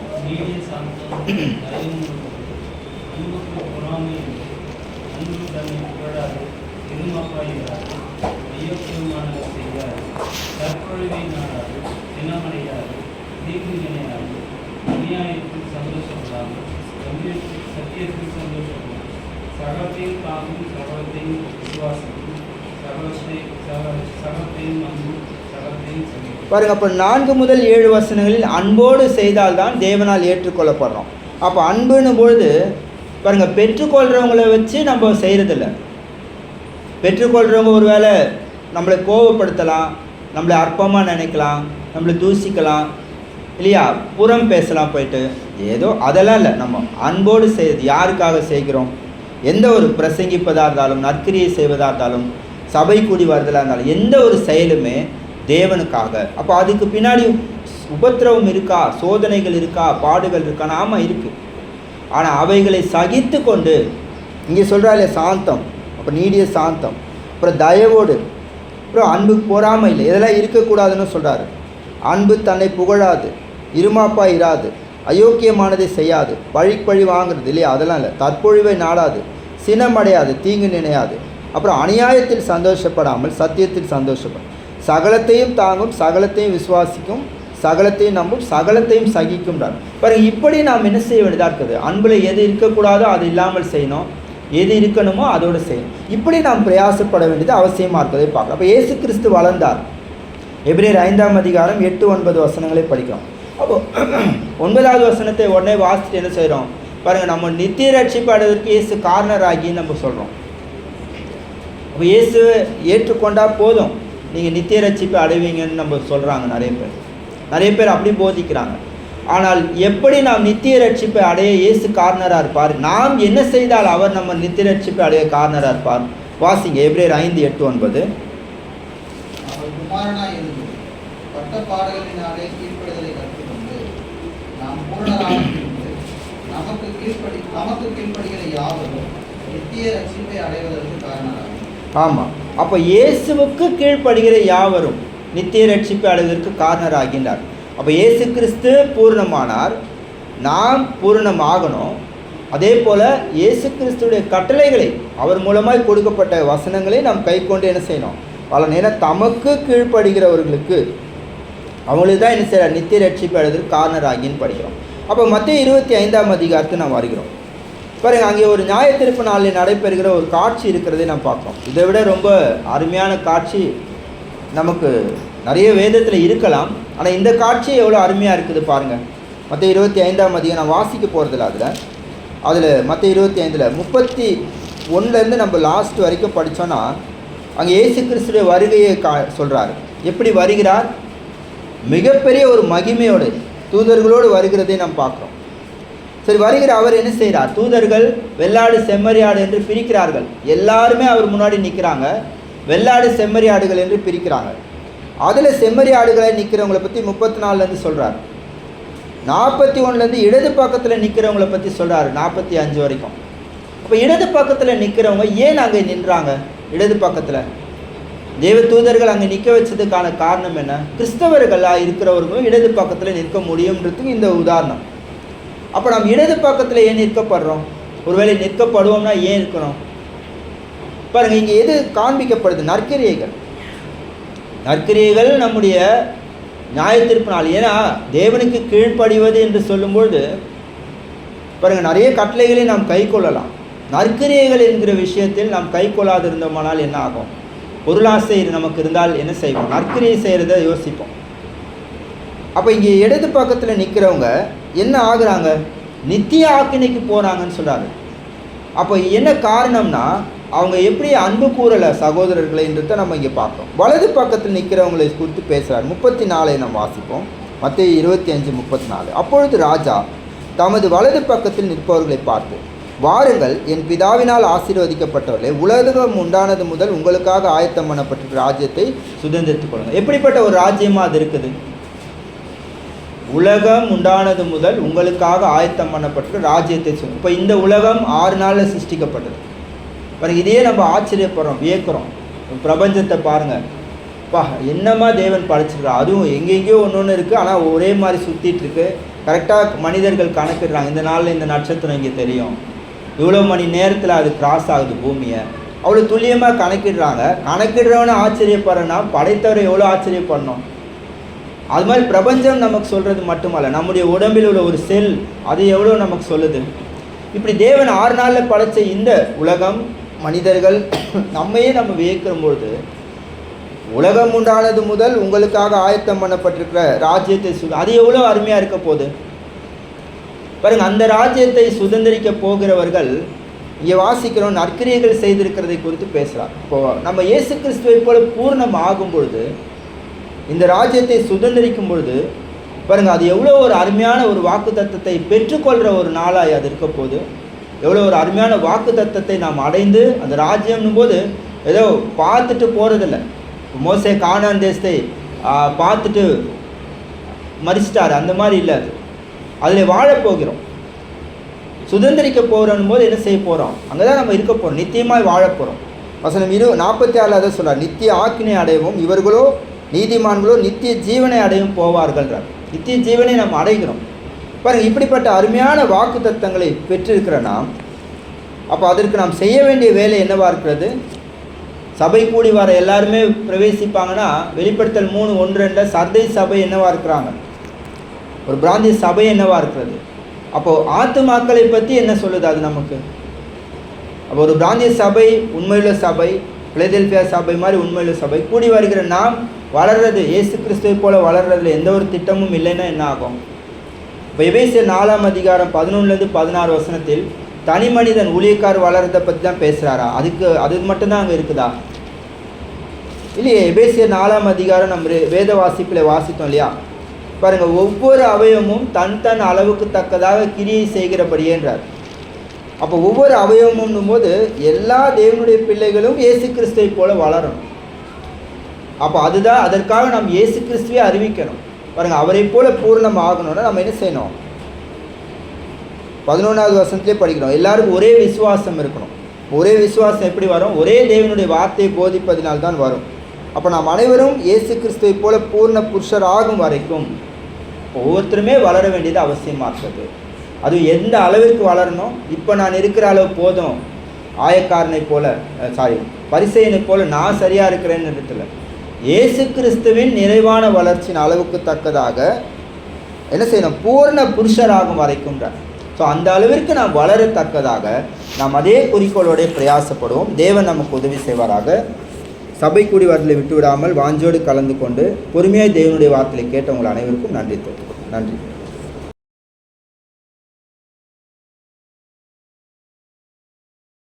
பாருங்க, அப்போ 4 முதல் 7 வசனங்களில் அன்போடு செய்தால்தான் தேவனால் ஏற்றுக்கொள்ளப்படுறோம். அப்போ அன்புன்னு பொழுது பாருங்கள், பெற்றுக்கொள்கிறவங்கள வச்சு நம்ம செய்கிறதில்ல. பெற்றுக்கொள்கிறவங்க ஒரு வேளை நம்மளை கோபப்படுத்தலாம், நம்மளை அற்பமாக நினைக்கலாம், நம்மளை தூசிக்கலாம் இல்லையா, புறம் பேசலாம் போயிட்டு, ஏதோ அதெல்லாம் இல்லை. நம்ம அன்போடு செய்வது யாருக்காக செய்கிறோம்? எந்த ஒரு பிரசங்கிப்பதாக இருந்தாலும், நற்கிரியை செய்வதாக இருந்தாலும், சபை கூடி வருதலாக இருந்தாலும், எந்த ஒரு செயலுமே தேவனுக்காக. அப்போ அதுக்கு பின்னாடி உபத்திரவம் இருக்கா, சோதனைகள் இருக்கா, பாடுகள் இருக்கான்னு? ஆமாம் இருக்குது. ஆனால் அவைகளை சகித்து கொண்டு, இங்கே சொல்கிறாலே சாந்தம், அப்போ நீடிய சாந்தம், அப்புறம் தயவோடு, அப்புறம் அன்பு பொறாமை இல்லை, இதெல்லாம் இருக்கக்கூடாதுன்னு சொல்கிறாரு. அன்பு தன்னை புகழாது, இருமாப்பா இராது, அயோக்கியமானதை செய்யாது, பழி வாங்குறது இல்லையா, அதெல்லாம் இல்லை. தற்பொழிவை நாடாது, சினமடையாது, தீங்கு நினையாது, அப்புறம் அநியாயத்தில் சந்தோஷப்படாமல் சத்தியத்தில் சந்தோஷப்படும், சகலத்தையும் தாங்கும், சகலத்தையும் விசுவாசிக்கும், சகலத்தையும் நம்பும், சகலத்தையும் சகிக்கும்ன்றார். பாருங்கள், இப்படி நாம் என்ன செய்ய வேண்டியதாக இருக்குது? அன்பில் எது இருக்கக்கூடாதோ அது இல்லாமல் செய்யணும், எது இருக்கணுமோ அதோடு செய்யணும். இப்படி நாம் பிரயாசப்பட வேண்டியது அவசியமாக இருக்கிறதை பார்க்கலாம். அப்போ இயேசு கிறிஸ்து வளர்ந்தார். எபிரேயர் 5ஆம் அதிகாரம் 8-9 வசனங்களை படிக்கிறோம். அப்போது 9வது வசனத்தை உடனே வாசித்து என்ன செய்கிறோம் பாருங்கள், நம்ம நித்திய ரட்சிப்பு அடைவதற்கு இயேசு காரணர் ஆகின்னு நம்ம சொல்கிறோம். அப்போ இயேசு ஏற்றுக்கொண்டால் போதும், நீங்கள் நித்திய ரட்சிப்பு அடைவீங்கன்னு நம்ம சொல்கிறாங்க நிறைய பேர் அப்படி போதிக்கிறாங்க. ஆனால் எப்படி நாம் நித்திய ரட்சிப்பை அடைய இயேசு காரணராக இருப்பார்? நாம் என்ன செய்தால் அவர் நம்ம நித்திய ரட்சிப்பை அடைய காரணராக இருப்பார்? வாசிங்க எபிரேயர் 5:8-9. அவர் குமாரனாய் இருந்து பட்ட பாடுகளினாலே கீழ்ப்படிதலை கற்றுக்கொண்டு நாம் பூரணராக இருந்து நமக்கு கீழ்ப்படுகிற யாவரும் நித்திய ரட்சிப்பை அடைவதற்கு காரணராகும். ஆமாம், அப்போ இயேசுவுக்கு கீழ்ப்படுகிற யாவரும் நித்திய ரட்சிப்பை அடைவதற்கு காரணராகின்றார். அப்போ இயேசு கிறிஸ்து பூர்ணமானார், நாம் பூரணமாகணும். அதே போல் இயேசு கிறிஸ்துடைய கட்டளைகளை, அவர் மூலமாய் கொடுக்கப்பட்ட வசனங்களை நாம் கை கொண்டு என்ன செய்யணும்? பல நேரம் தமக்கு கீழ்ப்படுகிறவர்களுக்கு அவங்களுக்கு தான் என்ன செய்யறார்? நித்திய ரட்சிப்பு அடைவதற்கு காரணராகின்னு படிக்கிறோம். அப்போ மத்தேயு 25ஆம் அதிகாரத்துக்கு நாம் வருகிறோம். பாருங்கள், அங்கே ஒரு நியாயத்தீர்ப்பு நாளில் நடைபெறுகிற ஒரு காட்சி இருக்கிறதை நாம் பார்க்குறோம். இதை விட ரொம்ப அருமையான காட்சி நமக்கு நிறைய வேதத்தில் இருக்கலாம். ஆனால் இந்த காட்சி எவ்வளோ அருமையாக இருக்குது பாருங்கள். மத்தேயு 25ஆம் அதிகாரம் நான் வாசிக்க போகிறதில்ல. அதில் மத்தேயு 25 31 நம்ம லாஸ்ட் வரைக்கும் படித்தோன்னா அங்கே இயேசு கிறிஸ்துடைய வருகையை சொல்கிறார். எப்படி வருகிறார்? மிகப்பெரிய ஒரு மகிமையோடு தூதர்களோடு வருகிறதை நாம் பார்க்குறோம். சரி, வருகிற அவர் என்ன செய்கிறார்? தூதர்கள் வெள்ளாடு செம்மறியாடு என்று பிரிக்கிறார்கள். எல்லாருமே அவர் முன்னாடி நிற்கிறாங்க. வெள்ளாடு செம்மறியாடுகள் என்று பிரிக்கிறாங்க. அதில் செம்மறியாடுகளை நிற்கிறவங்கள பற்றி 34 சொல்கிறார். 41 இடது பக்கத்தில் நிற்கிறவங்கள பற்றி சொல்கிறார் 45 வரைக்கும். அப்போ இடது பக்கத்தில் நிற்கிறவங்க ஏன் அங்கே நின்றாங்க? இடது பக்கத்தில் தேவ தூதர்கள் அங்கே நிற்க வச்சதுக்கான காரணம் என்ன? கிறிஸ்தவர்களாக இருக்கிறவர்களும் இடது பக்கத்தில் நிற்க முடியுன்றதுக்கு இந்த உதாரணம். அப்போ நாம் இடது பக்கத்தில் ஏன் நிற்கப்படுறோம்? ஒருவேளை நிற்கப்படுவோம்னா ஏன் இருக்கணும்? பாருங்கள், இங்கே எது காண்பிக்கப்படுது? நற்கிரியைகள். நற்கிரியைகள் நம்முடைய நியாயத்தீர்ப்பு நாள். ஏன்னா தேவனுக்கு கீழ்ப்படிவது என்று சொல்லும்பொழுது பாருங்கள், நிறைய கட்டளைகளை நாம் கை கொள்ளலாம். நற்கிரியைகள் என்கிற விஷயத்தில் நாம் கை கொள்ளாது இருந்தோமானால் என்ன ஆகும்? பொருளாசை நமக்கு இருந்தால் என்ன செய்வோம்? நற்கிரியை செய்கிறத யோசிப்போம். அப்போ இங்கே இடது பக்கத்தில் நிற்கிறவங்க என்ன ஆகுறாங்க? நித்திய ஆக்கினைக்கு போகிறாங்கன்னு சொல்கிறாரு. அப்போ என்ன காரணம்னா, அவங்க எப்படி அன்பு கூறலை சகோதரர்களைன்றதை நம்ம இங்கே பார்ப்போம். வலது பக்கத்தில் நிற்கிறவங்களை குறித்து பேசுகிறார். 34 நம்ம வாசிப்போம். மத்தேயு 25:34. அப்பொழுது ராஜா தமது வலது பக்கத்தில் நிற்பவர்களை பார்த்து, வாருங்கள், என் பிதாவினால் ஆசீர்வதிக்கப்பட்டவர்களே, உலகம் உண்டானது முதல் உங்களுக்காக ஆயத்தம் பண்ணப்பட்ட ராஜ்யத்தை சுதந்திரித்துக் கொள்ளுங்கள். எப்படிப்பட்ட ஒரு ராஜ்யமாக அது இருக்குது? உலகம் உண்டானது முதல் உங்களுக்காக ஆயத்தம் பண்ணப்பட்ட ராஜ்யத்தை சொல்லு. இப்போ இந்த உலகம் 6 நாளில் சிருஷ்டிக்கப்பட்டது. பாருங்க, இதையே நம்ம ஆச்சரியப்படுறோம், வியக்கிறோம். பிரபஞ்சத்தை பாருங்கள், பா என்னமா தேவன் படைச்சிருக்கா. அதுவும் எங்கெங்கேயோ ஒன்று இருக்குது, ஆனால் ஒரே மாதிரி சுற்றிட்டு இருக்கு. கரெக்டாக மனிதர்கள் கணக்கிடுறாங்க, இந்த நாளில் இந்த நட்சத்திரம் இங்கே தெரியும், இவ்வளோ மணி நேரத்தில் அது கிராஸ் ஆகுது பூமியை, அவ்வளோ துல்லியமாக கணக்கிடுறாங்க. கணக்கிடுறவனை ஆச்சரியப்படுறேன்னா படைத்தவரை எவ்வளோ ஆச்சரியப்படணும். அது மாதிரி பிரபஞ்சம் நமக்கு சொல்கிறது மட்டுமல்ல, நம்முடைய உடம்பில் உள்ள ஒரு செல் அது எவ்வளோ நமக்கு சொல்லுது. இப்படி தேவன் 6 நாளில் படைத்த இந்த உலகம், மனிதர்கள், நம்மையே நம்ம வியக்கும்பொழுது, உலகம் உண்டானது முதல் உங்களுக்காக ஆயத்தம் பண்ணப்பட்டிருக்கிற ராஜ்யத்தை அது எவ்வளோ அருமையாக இருக்க போகுது பாருங்கள். அந்த ராஜ்யத்தை சுதந்திரிக்க போகிறவர்கள் இங்கே வாசிக்கிறோம், நற்கிரியைகள் செய்திருக்கிறதை குறித்து பேசுகிறார். இப்போது நம்ம இயேசு கிறிஸ்துவை போல பூர்ணம் ஆகும் பொழுது, இந்த ராஜ்யத்தை சுதந்திரிக்கும் பொழுது பாருங்கள், அது எவ்வளோ ஒரு அருமையான ஒரு வாக்கு தத்தத்தை பெற்றுக்கொள்கிற ஒரு நாளாக அது இருக்க போது. எவ்வளோ ஒரு அருமையான வாக்கு தத்தத்தை நாம் அடைந்து அந்த ராஜ்யம்னும் போது ஏதோ பார்த்துட்டு போகிறதில்ல. மோசே கானான் தேசத்தை பார்த்துட்டு மறிச்சிட்டார், அந்த மாதிரி இல்லை. அது அதில் வாழப்போகிறோம், சுதந்திரிக்க போகிறோம் போது என்ன செய்ய போகிறோம்? அங்கே தான் நம்ம இருக்க போகிறோம், நித்தியமாக வாழ போகிறோம். வசனம் 46 அதை சொல்கிறார், நித்திய ஆக்கினை அடையவும் இவர்களோ நீதிமான்களோ நித்திய ஜீவனை அடையும் போவார்கள்ன்றார். நித்திய ஜீவனை நம்ம அடைகிறோம் பாருங்கள். இப்படிப்பட்ட அருமையான வாக்கு தத்தங்களை பெற்றிருக்கிற நாம், அப்போ அதற்கு நாம் செய்ய வேண்டிய வேலை என்னவா இருக்கிறது? சபை கூடி வர எல்லாருமே பிரவேசிப்பாங்கன்னா, வெளிப்படுத்தல் 3:1-2 சர்தை சபை என்னவா இருக்கிறாங்க? ஒரு பிராந்திய சபை என்னவா இருக்கிறது? அப்போது ஆத்துமாக்களை பற்றி என்ன சொல்லுது அது நமக்கு? அப்போ ஒரு பிராந்திய சபை, உண்மையுள்ள சபை, பிலதெல்பியா சபை மாதிரி உண்மையுள்ள சபை கூடி வருகிற நாம் வளர்றது, இயேசு கிறிஸ்துவை போல வளர்றதுல எந்த ஒரு திட்டமும் இல்லைன்னா என்ன ஆகும்? இப்போ எபேசியர் 4:11-16 தனி மனிதன் ஊழியக்கார் வளர்றதை பற்றி தான் பேசுகிறாரா? அது மட்டும்தான் அங்கே இருக்குதா? இல்லையே. எபேசியர் 4 நம்ம வேத வாசிப்பில் வாசித்தோம் இல்லையா? பாருங்கள், ஒவ்வொரு அவயவமும் தன் அளவுக்கு தக்கதாக கிரியை செய்கிறபடியேன்றார். அப்போ ஒவ்வொரு அவயவமும் போது எல்லா தேவனுடைய பிள்ளைகளும் இயேசு கிறிஸ்துவை போல வளரணும். அப்போ அதுதான், அதற்காக நாம் இயேசு கிறிஸ்துவை அறிவிக்கணும். பாருங்கள், அவரை போல பூர்ணம் ஆகணும்னா நம்ம என்ன செய்யணும்? 11 படிக்கிறோம், எல்லாருக்கும் ஒரே விசுவாசம் இருக்கணும். ஒரே விசுவாசம் எப்படி வரும்? ஒரே தேவனுடைய வார்த்தையை போதிப்பதினால்தான் வரும். அப்போ நாம் அனைவரும் இயேசு கிறிஸ்துவை போல பூர்ண புருஷர் ஆகும் வரைக்கும் ஒவ்வொருத்தருமே வளர வேண்டியது அவசியமாக இருக்குது. அது எந்த அளவிற்கு வளரணும்? இப்போ நான் இருக்கிற அளவு போதும், ஆயக்காரனை போல பரிசேயனை போல நான் சரியாக இருக்கிறேன்னு இடத்துல இயேசு கிறிஸ்துவின் நிறைவான வளர்ச்சியின் அளவுக்கு தக்கதாக என்ன செய்யணும்? பூர்ண புருஷராகும் வரைக்கும்ன்றார். ஸோ அந்த அளவிற்கு நாம் வளரத்தக்கதாக நாம் அதே குறிக்கோளோடைய பிரயாசப்படுவோம். தேவன் நமக்கு உதவி செய்வாராக. சபை கூடி வரலை விட்டுவிடாமல் வாஞ்சோடு கலந்து கொண்டு பொறுமையாக தேவனுடைய வார்த்தையை கேட்டவங்கள் அனைவருக்கும் நன்றி.